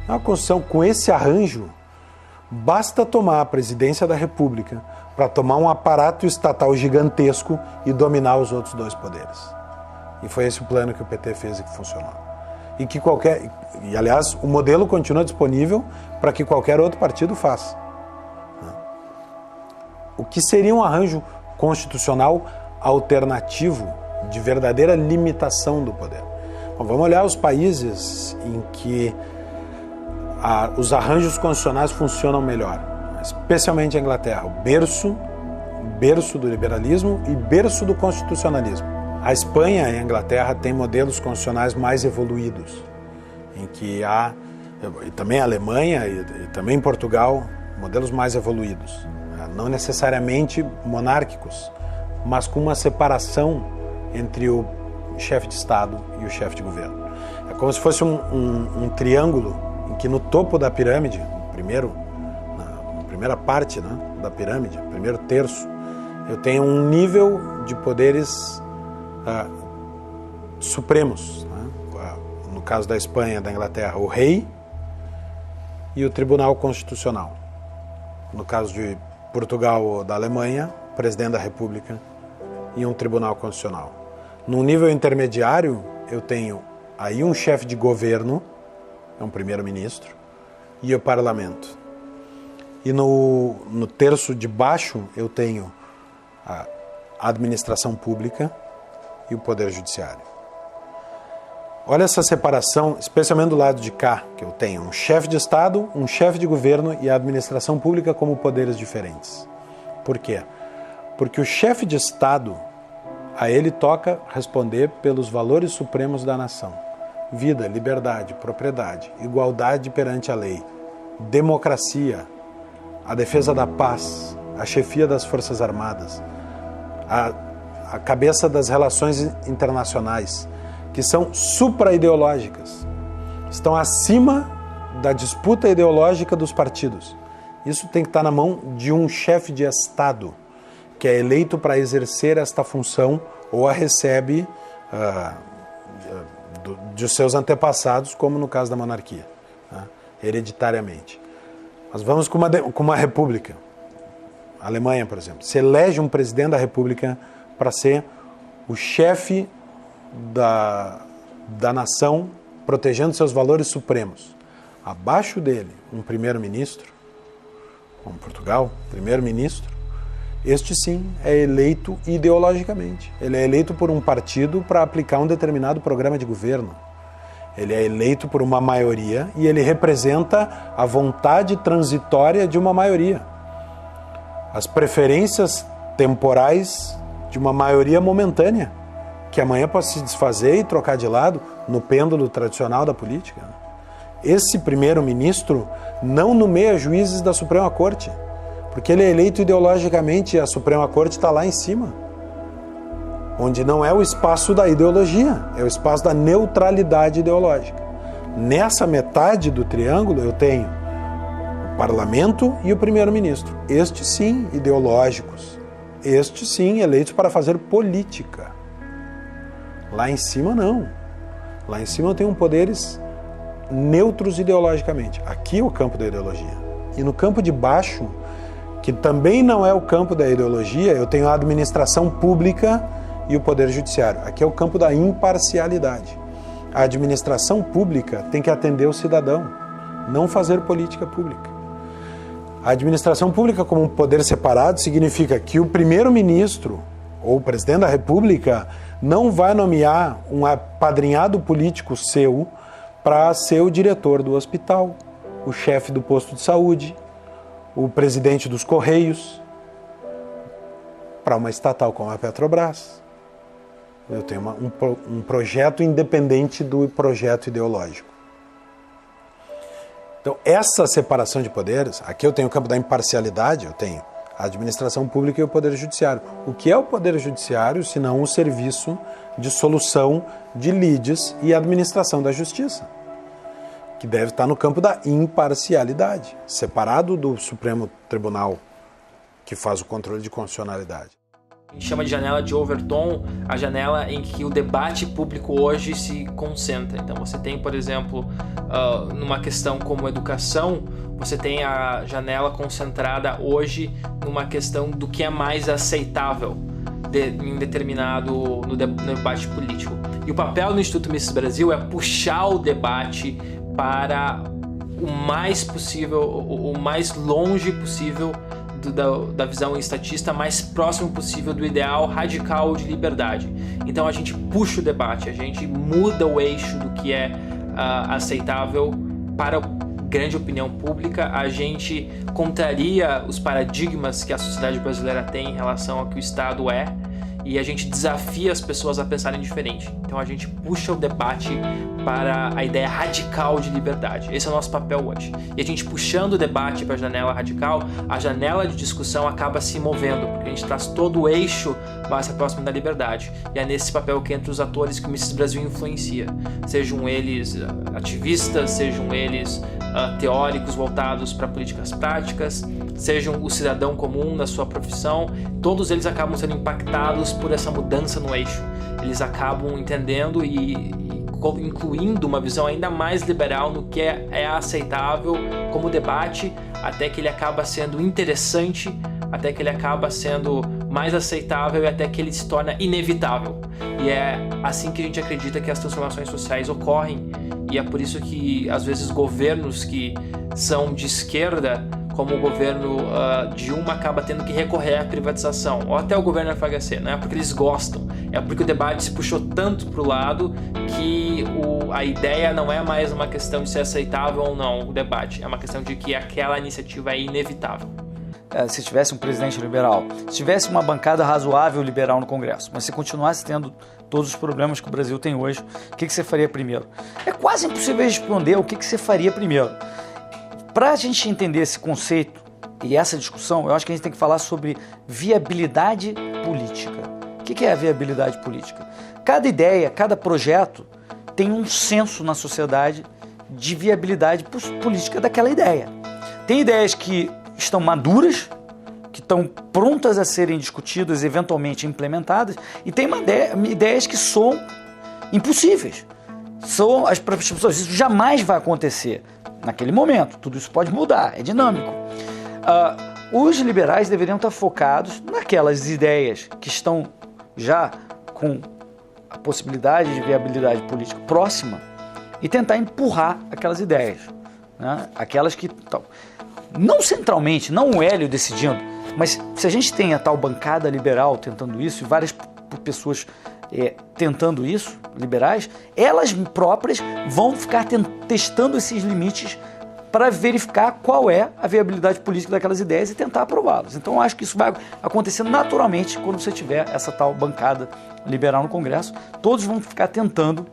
Na Constituição, com esse arranjo, basta tomar a presidência da República para tomar um aparato estatal gigantesco e dominar os outros dois poderes. E foi esse o plano que o PT fez e que funcionou. E aliás, o modelo continua disponível para que qualquer outro partido faça. O que seria um arranjo constitucional alternativo de verdadeira limitação do poder? Bom, vamos olhar os países em que os arranjos constitucionais funcionam melhor, especialmente a Inglaterra, o berço do liberalismo e berço do constitucionalismo. A Espanha e a Inglaterra têm modelos constitucionais mais evoluídos. em que há, e também a Alemanha e também Portugal, modelos mais evoluídos, não necessariamente monárquicos, mas com uma separação entre o chefe de Estado e o chefe de governo. É como se fosse um triângulo em que no topo da pirâmide, na primeira parte, né, da pirâmide, primeiro terço, eu tenho um nível de poderes supremos, né? No caso da Espanha, da Inglaterra, o rei e o Tribunal Constitucional. No caso de Portugal ou da Alemanha, o presidente da República e um Tribunal Constitucional. No nível intermediário, eu tenho aí um chefe de governo, é um primeiro-ministro, e o parlamento. E no terço de baixo, eu tenho a administração pública e o poder judiciário. Olha essa separação, especialmente do lado de cá, que eu tenho um chefe de Estado, um chefe de governo e a administração pública como poderes diferentes. Por quê? Porque o chefe de Estado, a ele toca responder pelos valores supremos da nação. Vida, liberdade, propriedade, igualdade perante a lei, democracia, a defesa da paz, a chefia das Forças Armadas, a cabeça das relações internacionais, que são supra-ideológicas, estão acima da disputa ideológica dos partidos. Isso tem que estar na mão de um chefe de Estado, que é eleito para exercer esta função ou a recebe de seus antepassados, como no caso da monarquia, né, hereditariamente. Mas vamos com uma república. A Alemanha, por exemplo, se elege um presidente da república para ser o chefe da nação, protegendo seus valores supremos. Abaixo dele, um primeiro-ministro, como Portugal, primeiro-ministro, este sim é eleito ideologicamente. Ele é eleito por um partido para aplicar um determinado programa de governo. Ele é eleito por uma maioria e ele representa a vontade transitória de uma maioria. As preferências temporais de uma maioria momentânea, que amanhã pode se desfazer e trocar de lado no pêndulo tradicional da política. Esse primeiro-ministro não nomeia juízes da Suprema Corte, porque ele é eleito ideologicamente e a Suprema Corte está lá em cima, onde não é o espaço da ideologia, é o espaço da neutralidade ideológica. Nessa metade do triângulo eu tenho o parlamento e o primeiro-ministro, estes sim ideológicos, estes sim eleitos para fazer política. Lá em cima não, lá em cima eu tenho poderes neutros ideologicamente, aqui é o campo da ideologia. E no campo de baixo, que também não é o campo da ideologia, eu tenho a administração pública e o poder judiciário. Aqui é o campo da imparcialidade. A administração pública tem que atender o cidadão, não fazer política pública. A administração pública como um poder separado significa que o primeiro-ministro ou o presidente da República não vai nomear um apadrinhado político seu para ser o diretor do hospital, o chefe do posto de saúde, o presidente dos Correios, para uma estatal como a Petrobras. Eu tenho um projeto independente do projeto ideológico. Então, essa separação de poderes, aqui eu tenho o campo da imparcialidade, eu tenho a administração pública e o poder judiciário. O que é o poder judiciário, se não o serviço de solução de lides e administração da justiça, que deve estar no campo da imparcialidade, separado do Supremo Tribunal, que faz o controle de constitucionalidade. A gente chama de janela de Overton, a janela em que o debate público hoje se concentra. Então você tem, por exemplo, numa questão como educação, você tem a janela concentrada hoje numa questão do que é mais aceitável em determinado no debate político. E o papel do Instituto Mises Brasil é puxar o debate para o mais possível, o mais longe possível da visão estatista, mais próximo possível do ideal radical de liberdade. Então a gente puxa o debate, a gente muda o eixo do que é aceitável para a grande opinião pública, a gente contraria os paradigmas que a sociedade brasileira tem em relação ao que o Estado é, e a gente desafia as pessoas a pensarem diferente. Então a gente puxa o debate para a ideia radical de liberdade. Esse é o nosso papel hoje. E a gente puxando o debate para a janela radical, a janela de discussão acaba se movendo, porque a gente traz todo o eixo mais próximo da liberdade. E é nesse papel que entra os atores que o Mises Brasil influencia. Sejam eles ativistas, sejam eles teóricos voltados para políticas práticas, sejam o cidadão comum na sua profissão, todos eles acabam sendo impactados por essa mudança no eixo. Eles acabam entendendo e incluindo uma visão ainda mais liberal no que é aceitável como debate, até que ele acaba sendo interessante, até que ele acaba sendo mais aceitável e até que ele se torna inevitável. E é assim que a gente acredita que as transformações sociais ocorrem, e é por isso que às vezes governos que são de esquerda, como o governo Dilma, acaba tendo que recorrer à privatização, ou até o governo FHC. Não é porque eles gostam, é porque o debate se puxou tanto para o lado que a ideia não é mais uma questão de ser aceitável ou não o debate, é uma questão de que aquela iniciativa é inevitável. Se tivesse um presidente liberal, se tivesse uma bancada razoável liberal no Congresso, mas se continuasse tendo todos os problemas que o Brasil tem hoje, o que você faria primeiro? É quase impossível responder o que você faria primeiro. Para a gente entender esse conceito e essa discussão, eu acho que a gente tem que falar sobre viabilidade política. O que é a viabilidade política? Cada ideia, cada projeto tem um senso na sociedade de viabilidade política daquela ideia. Tem ideias que estão maduras, que estão prontas a serem discutidas, eventualmente implementadas, e tem ideias que são impossíveis. As pessoas, isso jamais vai acontecer naquele momento. Tudo isso pode mudar, é dinâmico. Os liberais deveriam estar focados naquelas ideias que estão já com a possibilidade de viabilidade política próxima e tentar empurrar aquelas ideias, né? Aquelas que estão, não centralmente, não o Hélio decidindo, mas se a gente tem a tal bancada liberal tentando isso e várias pessoas tentando isso, liberais, elas próprias vão ficar testando esses limites para verificar qual é a viabilidade política daquelas ideias e tentar aprová-las. Então eu acho que isso vai acontecer naturalmente quando você tiver essa tal bancada liberal no Congresso. Todos vão ficar tentando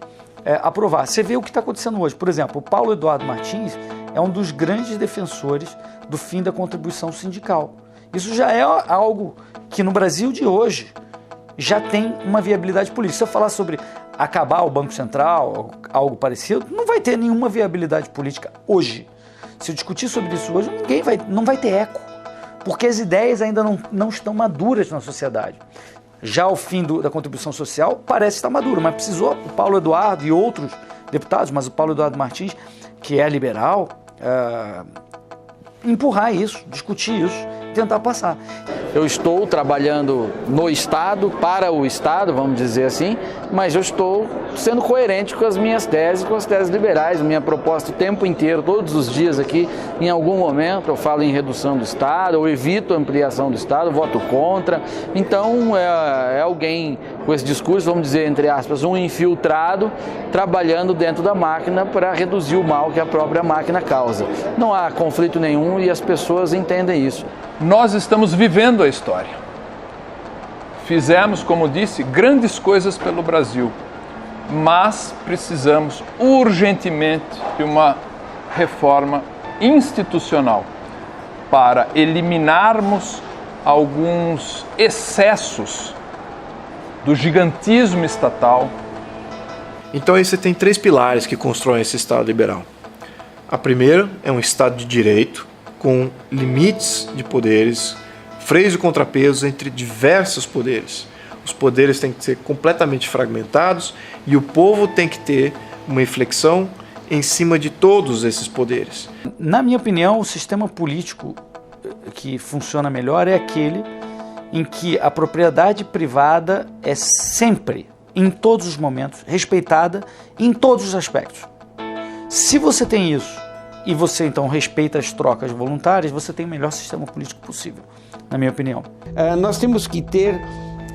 aprovar. Você vê o que está acontecendo hoje. Por exemplo, o Paulo Eduardo Martins é um dos grandes defensores do fim da contribuição sindical. Isso já é algo que no Brasil de hoje já tem uma viabilidade política. Se eu falar sobre acabar o Banco Central, algo parecido, não vai ter nenhuma viabilidade política hoje. Se eu discutir sobre isso hoje, não vai ter eco, porque as ideias ainda não estão maduras na sociedade. Já o fim da contribuição social parece estar maduro, mas precisou o Paulo Eduardo e outros deputados, mas o Paulo Eduardo Martins, que é liberal, empurrar isso, discutir isso, tentar passar. Eu estou trabalhando no Estado, para o Estado, vamos dizer assim, mas eu estou sendo coerente com as minhas teses, com as teses liberais, minha proposta o tempo inteiro, todos os dias aqui, em algum momento eu falo em redução do Estado, eu evito a ampliação do Estado, voto contra. Então é alguém com esse discurso, vamos dizer, entre aspas, um infiltrado, trabalhando dentro da máquina para reduzir o mal que a própria máquina causa. Não há conflito nenhum e as pessoas entendem isso. Nós estamos vivendo a história. Fizemos, como disse, grandes coisas pelo Brasil, mas precisamos urgentemente de uma reforma institucional para eliminarmos alguns excessos do gigantismo estatal. Então aí você tem 3 pilares que constroem esse Estado liberal. A primeira é um Estado de direito, com limites de poderes, freios e contrapesos entre diversos poderes. Os poderes têm que ser completamente fragmentados e o povo tem que ter uma reflexão em cima de todos esses poderes. Na minha opinião, o sistema político que funciona melhor é aquele em que a propriedade privada é sempre, em todos os momentos, respeitada em todos os aspectos. Se você tem isso, e você então respeita as trocas voluntárias, você tem o melhor sistema político possível, na minha opinião. Nós temos que ter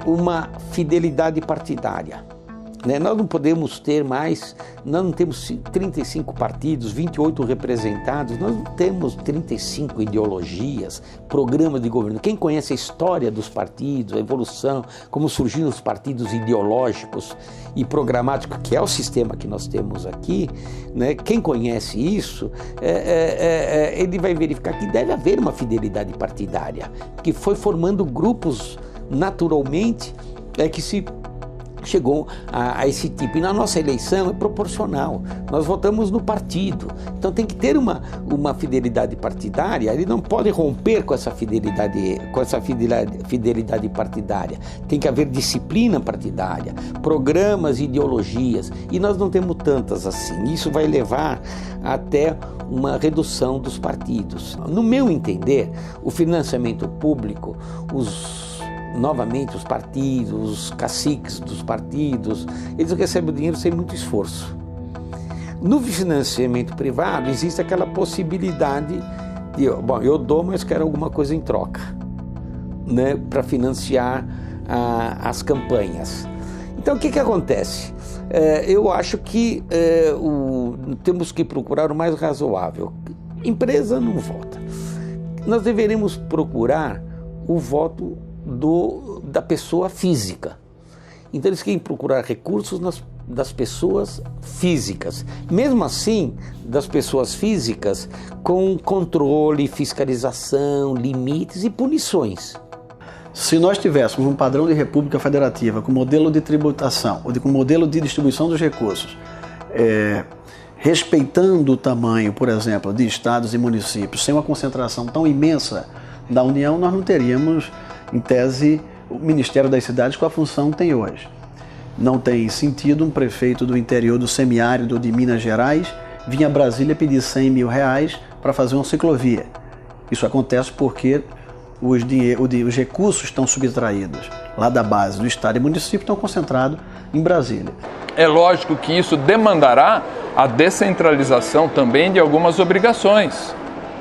uma fidelidade partidária. né? Nós não podemos ter mais, nós não temos 35 partidos, 28 representados, nós não temos 35 ideologias, programas de governo. Quem conhece a história dos partidos, a evolução, como surgiram os partidos ideológicos e programáticos, que é o sistema que nós temos aqui, né? Quem conhece isso, ele vai verificar que deve haver uma fidelidade partidária, que foi formando grupos naturalmente, que se chegou a esse tipo. E na nossa eleição é proporcional, nós votamos no partido, então tem que ter uma fidelidade partidária. Ele não pode romper com essa fidelidade partidária, tem que haver disciplina partidária, programas, ideologias, e nós não temos tantas assim. Isso vai levar até uma redução dos partidos. No meu entender, o financiamento público, novamente os partidos, os caciques dos partidos, eles recebem o dinheiro sem muito esforço. No financiamento privado existe aquela possibilidade de, bom, eu dou, mas quero alguma coisa em troca, né, para financiar as campanhas. Então o que acontece? Eu acho que temos que procurar o mais razoável. Empresa não vota. Nós deveremos procurar o voto da pessoa física. Então eles querem procurar recursos das pessoas físicas. Mesmo assim, das pessoas físicas com controle, fiscalização, limites e punições. Se nós tivéssemos um padrão de república federativa com modelo de tributação, ou com modelo de distribuição dos recursos, respeitando o tamanho, por exemplo, de estados e municípios, sem uma concentração tão imensa da União, nós não teríamos, em tese, o Ministério das Cidades com a função que tem hoje. Não tem sentido um prefeito do interior do semiárido de Minas Gerais vir a Brasília pedir 100 mil reais para fazer uma ciclovia. Isso acontece porque os recursos estão subtraídos lá da base do Estado e município, estão concentrados em Brasília. É lógico que isso demandará a descentralização também de algumas obrigações,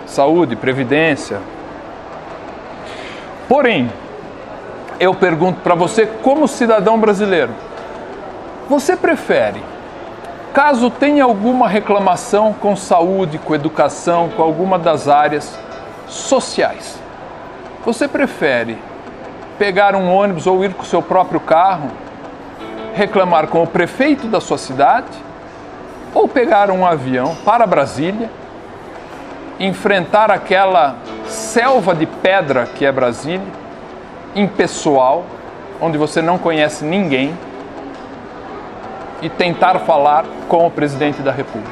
saúde, previdência. Porém, eu pergunto para você, como cidadão brasileiro, você prefere, caso tenha alguma reclamação com saúde, com educação, com alguma das áreas sociais, você prefere pegar um ônibus ou ir com o seu próprio carro, reclamar com o prefeito da sua cidade, ou pegar um avião para Brasília, enfrentar aquela selva de pedra que é Brasília, impessoal, onde você não conhece ninguém, e tentar falar com o presidente da República?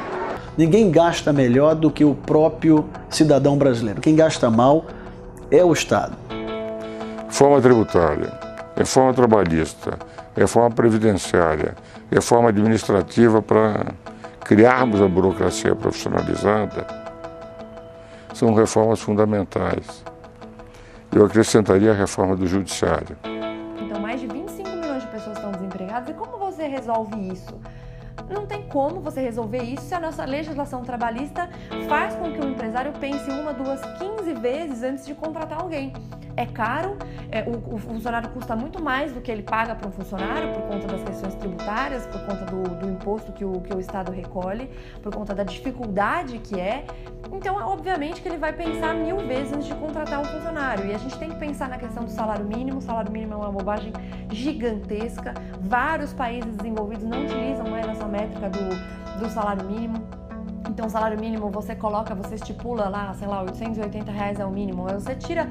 Ninguém gasta melhor do que o próprio cidadão brasileiro. Quem gasta mal é o Estado. Reforma tributária, reforma trabalhista, reforma previdenciária, reforma administrativa para criarmos a burocracia profissionalizada, são reformas fundamentais. Eu acrescentaria a reforma do judiciário. Então, mais de 25 milhões de pessoas estão desempregadas. E como você resolve isso? Não tem como você resolver isso se a nossa legislação trabalhista faz com que o empresário pense 1, 2, 15 vezes antes de contratar alguém. É caro, o funcionário custa muito mais do que ele paga para um funcionário por conta das questões tributárias, por conta do imposto que o Estado recolhe, por conta da dificuldade que é. Então, obviamente que ele vai pensar 1000 vezes antes de contratar um funcionário. E a gente tem que pensar na questão do salário mínimo. O salário mínimo é uma bobagem gigantesca. Vários países desenvolvidos não utilizam mais essa métrica do salário mínimo. Então, o salário mínimo você estipula lá, sei lá, R$880 é o mínimo. Você tira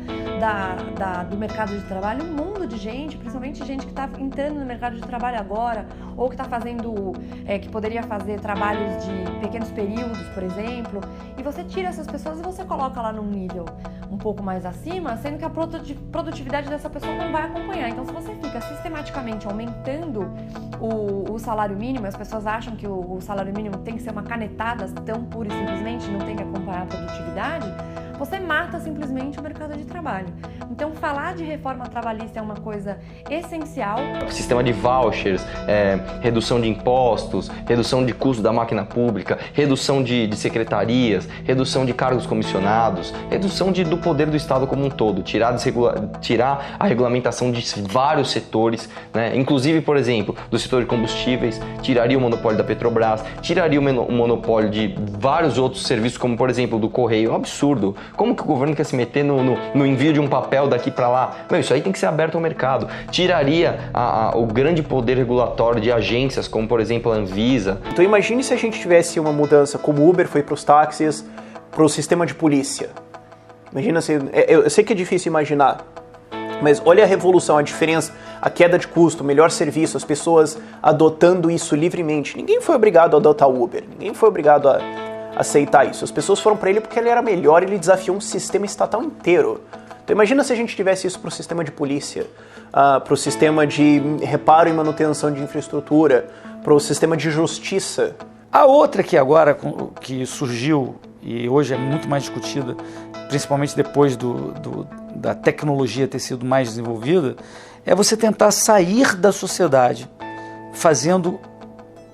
do mercado de trabalho um mundo de gente, principalmente gente que está entrando no mercado de trabalho agora, ou que está fazendo, que poderia fazer trabalhos de pequenos períodos, por exemplo. E você tira essas pessoas e você coloca lá num nível um pouco mais acima, sendo que a produtividade dessa pessoa não vai acompanhar. Então, se você fica sistematicamente aumentando o salário mínimo, as pessoas acham que o salário mínimo tem que ser uma canetada tão pura e simplesmente, não tem que acompanhar a produtividade, você mata simplesmente o mercado de trabalho. Então, falar de reforma trabalhista é uma coisa essencial. Sistema de vouchers, redução de impostos, redução de custo da máquina pública, redução de secretarias, redução de cargos comissionados, redução do poder do Estado como um todo, tirar a regulamentação de vários setores, né? Inclusive, por exemplo, do setor de combustíveis, tiraria o monopólio da Petrobras, tiraria o monopólio de vários outros serviços, como por exemplo do Correio. É um absurdo. Como que o governo quer se meter no envio de um papel daqui para lá? Isso aí tem que ser aberto ao mercado. Tiraria o grande poder regulatório de agências, como por exemplo a Anvisa. Então imagine se a gente tivesse uma mudança como o Uber foi para os táxis, para o sistema de polícia. Imagina se... Eu sei que é difícil imaginar, mas olha a revolução, a diferença, a queda de custo, o melhor serviço, as pessoas adotando isso livremente. Ninguém foi obrigado a adotar o Uber, ninguém foi obrigado a aceitar isso. As pessoas foram para ele porque ele era melhor, ele desafiou um sistema estatal inteiro. Então imagina se a gente tivesse isso para o sistema de polícia, para o sistema de reparo e manutenção de infraestrutura, para o sistema de justiça. A outra que agora que surgiu e hoje é muito mais discutida, principalmente depois da tecnologia ter sido mais desenvolvida, é você tentar sair da sociedade fazendo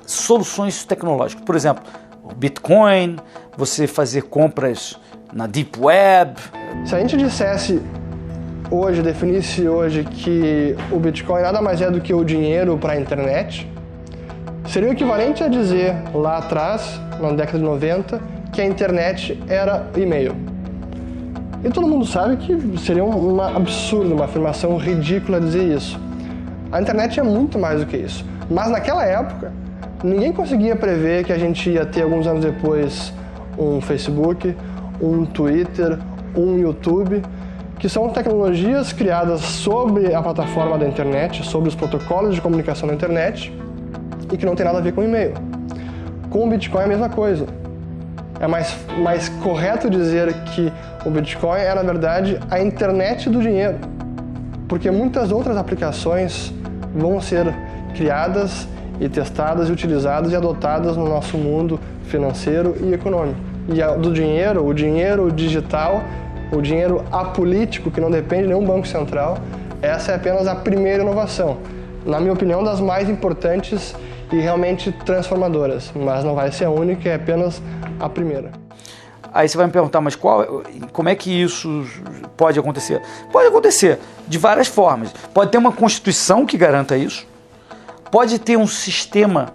soluções tecnológicas. Por exemplo, o Bitcoin, você fazer compras na Deep Web. Se a gente dissesse hoje, definisse hoje que o Bitcoin nada mais é do que o dinheiro para a internet, seria o equivalente a dizer lá atrás, na década de 90, que a internet era e-mail. E todo mundo sabe que seria um absurdo, uma afirmação ridícula dizer isso. A internet é muito mais do que isso. Mas naquela época, ninguém conseguia prever que a gente ia ter alguns anos depois um Facebook, um Twitter, um YouTube, que são tecnologias criadas sobre a plataforma da internet, sobre os protocolos de comunicação da internet e que não tem nada a ver com e-mail. Com o Bitcoin é a mesma coisa. É mais correto dizer que o Bitcoin é, na verdade, a internet do dinheiro, porque muitas outras aplicações vão ser criadas e testadas e utilizadas e adotadas no nosso mundo financeiro e econômico. E do dinheiro, o dinheiro digital, o dinheiro apolítico, que não depende de nenhum banco central, essa é apenas a primeira inovação. Na minha opinião, das mais importantes e realmente transformadoras, mas não vai ser a única, é apenas a primeira. Aí você vai me perguntar, mas como é que isso pode acontecer? Pode acontecer de várias formas. Pode ter uma Constituição que garanta isso, pode ter um sistema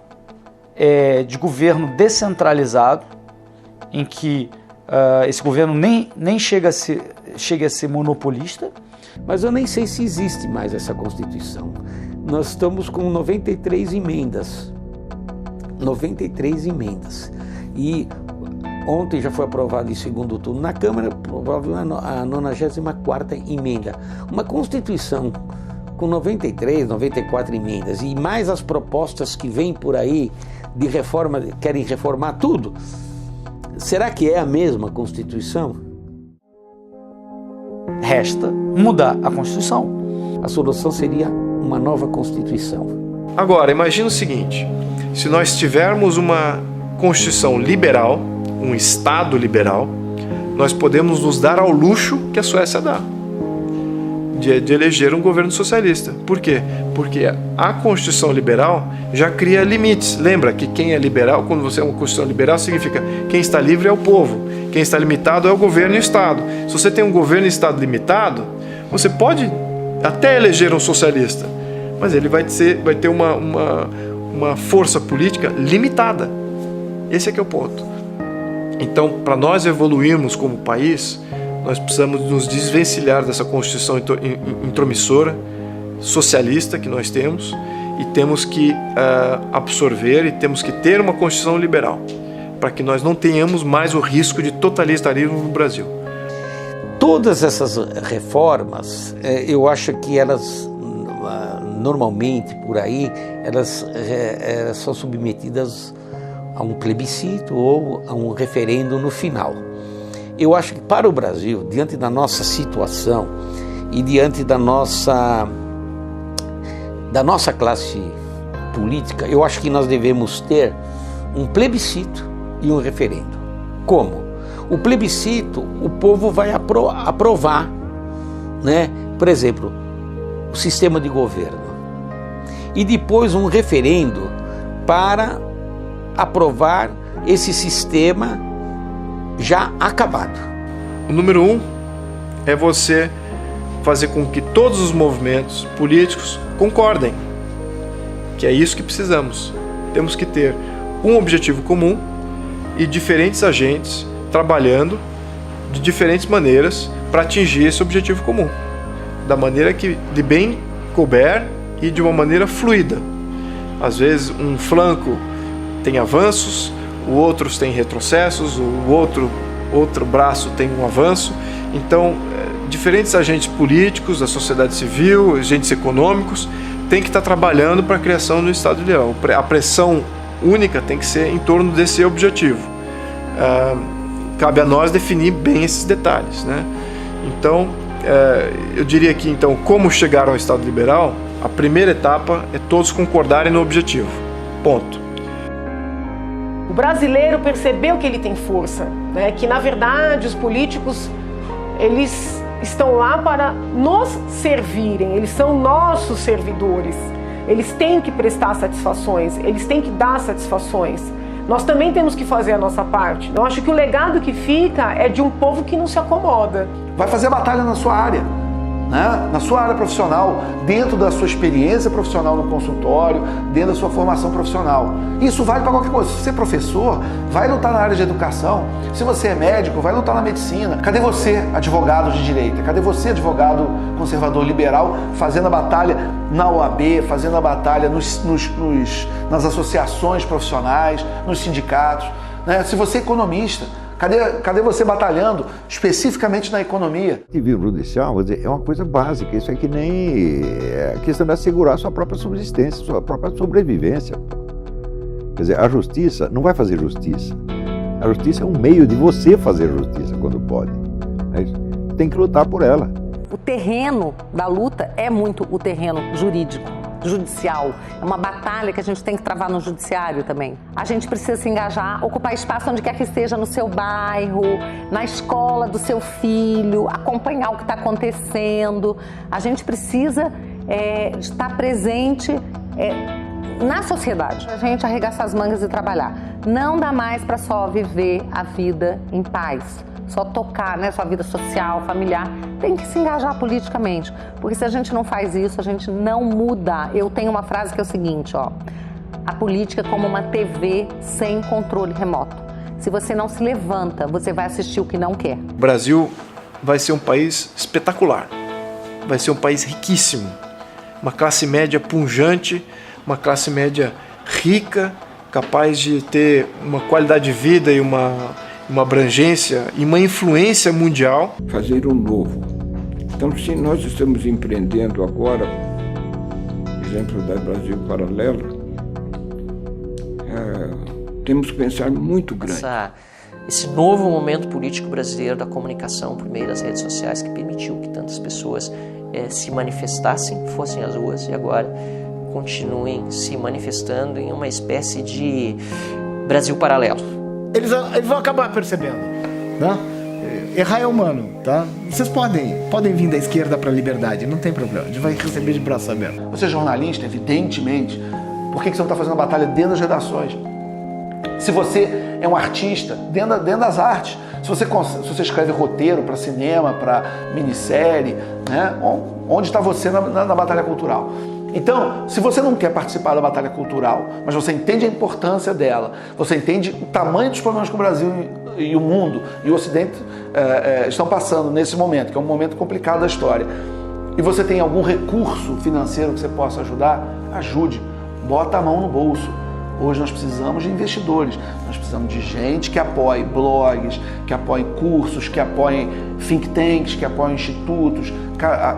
de governo descentralizado, em que esse governo nem chega a ser monopolista. Mas eu nem sei se existe mais essa Constituição. Nós estamos com 93 emendas. 93 emendas. E ontem já foi aprovado em segundo turno na Câmara, aprovado a 94ª emenda. Uma Constituição com 93, 94 emendas e mais as propostas que vêm por aí de reforma, querem reformar tudo. Será que é a mesma Constituição? Resta mudar a Constituição. A solução seria uma nova Constituição. Agora, imagina o seguinte, se nós tivermos uma Constituição liberal, um Estado liberal, nós podemos nos dar ao luxo que a Suécia dá, de eleger um governo socialista. Por quê? Porque a Constituição liberal já cria limites. Lembra que quem é liberal, quando você é uma Constituição liberal, significa quem está livre é o povo, quem está limitado é o governo e o Estado. Se você tem um governo e Estado limitado, você pode até eleger um socialista, mas ele vai ter uma força política limitada. Esse é que é o ponto. Então, para nós evoluirmos como país, nós precisamos nos desvencilhar dessa Constituição intromissora, socialista que nós temos, e temos que absorver e temos que ter uma Constituição liberal, para que nós não tenhamos mais o risco de totalitarismo no Brasil. Todas essas reformas, eu acho que elas, normalmente por aí, elas são submetidas a um plebiscito ou a um referendo no final. Eu acho que para o Brasil, diante da nossa situação e diante da nossa classe política, eu acho que nós devemos ter um plebiscito e um referendo. Como? O plebiscito, o povo vai aprovar, né? Por exemplo, o sistema de governo. E depois um referendo para aprovar esse sistema já acabado. O número 1 é você fazer com que todos os movimentos políticos concordem, que é isso que precisamos. Temos que ter um objetivo comum e diferentes agentes trabalhando de diferentes maneiras para atingir esse objetivo comum, da maneira que de bem couber e de uma maneira fluida. Às vezes um flanco tem avanços, o outro tem retrocessos, o outro braço tem um avanço. Então, diferentes agentes políticos, da sociedade civil, agentes econômicos, têm que estar trabalhando para a criação do Estado Ideal. A pressão única tem que ser em torno desse objetivo. Cabe a nós definir bem esses detalhes, né? Então, eu diria que, então, como chegar ao Estado liberal, a primeira etapa é todos concordarem no objetivo. Ponto. O brasileiro percebeu que ele tem força, né? Que na verdade os políticos, eles estão lá para nos servirem, eles são nossos servidores, eles têm que prestar satisfações, eles têm que dar satisfações. Nós também temos que fazer a nossa parte. Eu acho que o legado que fica é de um povo que não se acomoda. Vai fazer batalha na sua área, né? Na sua área profissional, dentro da sua experiência profissional no consultório, dentro da sua formação profissional. Isso vale para qualquer coisa. Se você é professor, vai lutar na área de educação. Se você é médico, vai lutar na medicina. Cadê você, advogado de direita? Cadê você, advogado conservador liberal, fazendo a batalha na OAB, fazendo a batalha nas associações profissionais, nos sindicatos, né? Se você é economista, cadê você batalhando especificamente na economia? Ativismo judicial, vou dizer, é uma coisa básica. Isso é que nem a questão de assegurar a sua própria subsistência, sua própria sobrevivência. Quer dizer, a justiça não vai fazer justiça. A justiça é um meio de você fazer justiça quando pode. Tem que lutar por ela. O terreno da luta é muito o terreno jurídico, judicial. É uma batalha que a gente tem que travar no judiciário também. A gente precisa se engajar, ocupar espaço onde quer que esteja, no seu bairro, na escola do seu filho, acompanhar o que está acontecendo. A gente precisa estar presente na sociedade. A gente arregaçar as mangas e trabalhar. Não dá mais para só viver a vida em paz. Só tocar, né, sua vida social, familiar, tem que se engajar politicamente, porque se a gente não faz isso, a gente não muda. Eu tenho uma frase que é o seguinte, ó: a política é como uma TV sem controle remoto. Se você não se levanta, você vai assistir o que não quer. O Brasil vai ser um país espetacular, vai ser um país riquíssimo, uma classe média pujante, uma classe média rica, capaz de ter uma qualidade de vida e uma abrangência e uma influência mundial. Fazer o novo. Então, se nós estamos empreendendo agora, exemplo da Brasil Paralelo, temos que pensar muito grande. Esse novo momento político brasileiro da comunicação por meio das redes sociais que permitiu que tantas pessoas se manifestassem, fossem às ruas e agora continuem se manifestando em uma espécie de Brasil paralelo. Eles vão acabar percebendo, tá? Errar é humano, tá? Vocês podem vir da esquerda para a liberdade, não tem problema, a gente vai receber de braço aberto. Você é jornalista, evidentemente, por que você não está fazendo a batalha dentro das redações? Se você é um artista, dentro das artes, se você escreve roteiro para cinema, para minissérie, né? Onde está você na batalha cultural? Então, se você não quer participar da batalha cultural, mas você entende a importância dela, você entende o tamanho dos problemas que o Brasil e o mundo e o Ocidente estão passando nesse momento, que é um momento complicado da história, e você tem algum recurso financeiro que você possa ajudar, ajude, bota a mão no bolso. Hoje nós precisamos de investidores, nós precisamos de gente que apoie blogs, que apoie cursos, que apoie think tanks, que apoie institutos,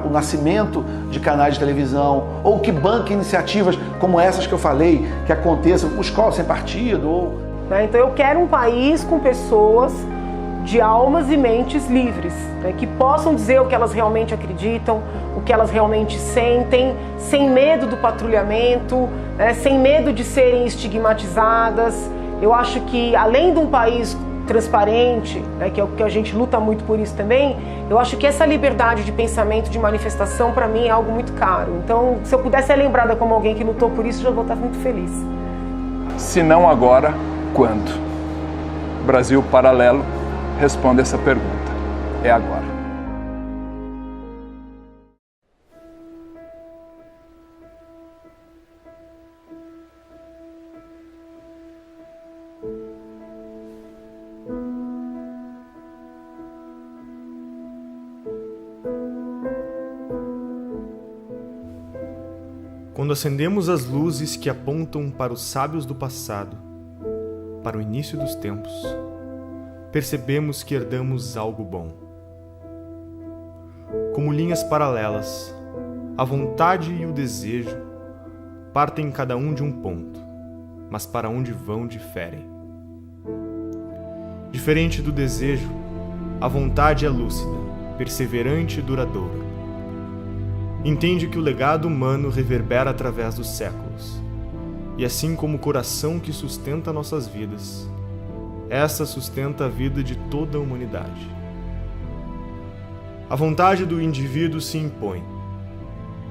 o nascimento de canais de televisão, ou que banque iniciativas como essas que eu falei, que aconteçam, escola sem partido. Então eu quero um país com pessoas de almas e mentes livres, né, que possam dizer o que elas realmente acreditam, o que elas realmente sentem, sem medo do patrulhamento, né, sem medo de serem estigmatizadas. Eu acho que, além de um país transparente, né, que é o que a gente luta muito por isso também, eu acho que essa liberdade de pensamento, de manifestação, para mim é algo muito caro. Então, se eu pudesse ser lembrada como alguém que lutou por isso, eu já vou estar muito feliz. Se não agora, quando? Brasil Paralelo responde essa pergunta. É agora. Quando acendemos as luzes que apontam para os sábios do passado, para o início dos tempos, percebemos que herdamos algo bom. Como linhas paralelas, a vontade e o desejo partem cada um de um ponto, mas para onde vão diferem. Diferente do desejo, a vontade é lúcida, perseverante e duradoura. Entende que o legado humano reverbera através dos séculos, e assim como o coração que sustenta nossas vidas, essa sustenta a vida de toda a humanidade. A vontade do indivíduo se impõe,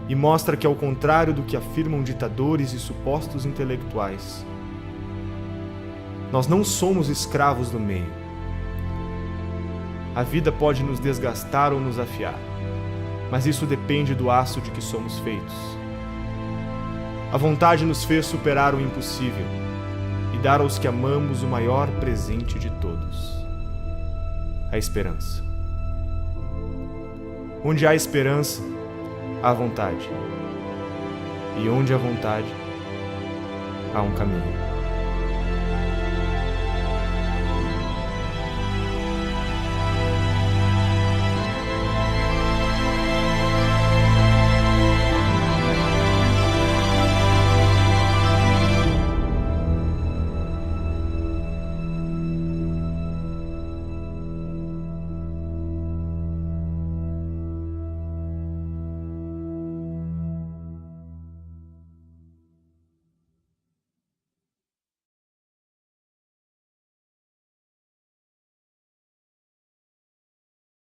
e mostra que, ao contrário do que afirmam ditadores e supostos intelectuais, nós não somos escravos do meio. A vida pode nos desgastar ou nos afiar, mas isso depende do aço de que somos feitos. A vontade nos fez superar o impossível e dar aos que amamos o maior presente de todos: a esperança. Onde há esperança, há vontade. E onde há vontade, há um caminho.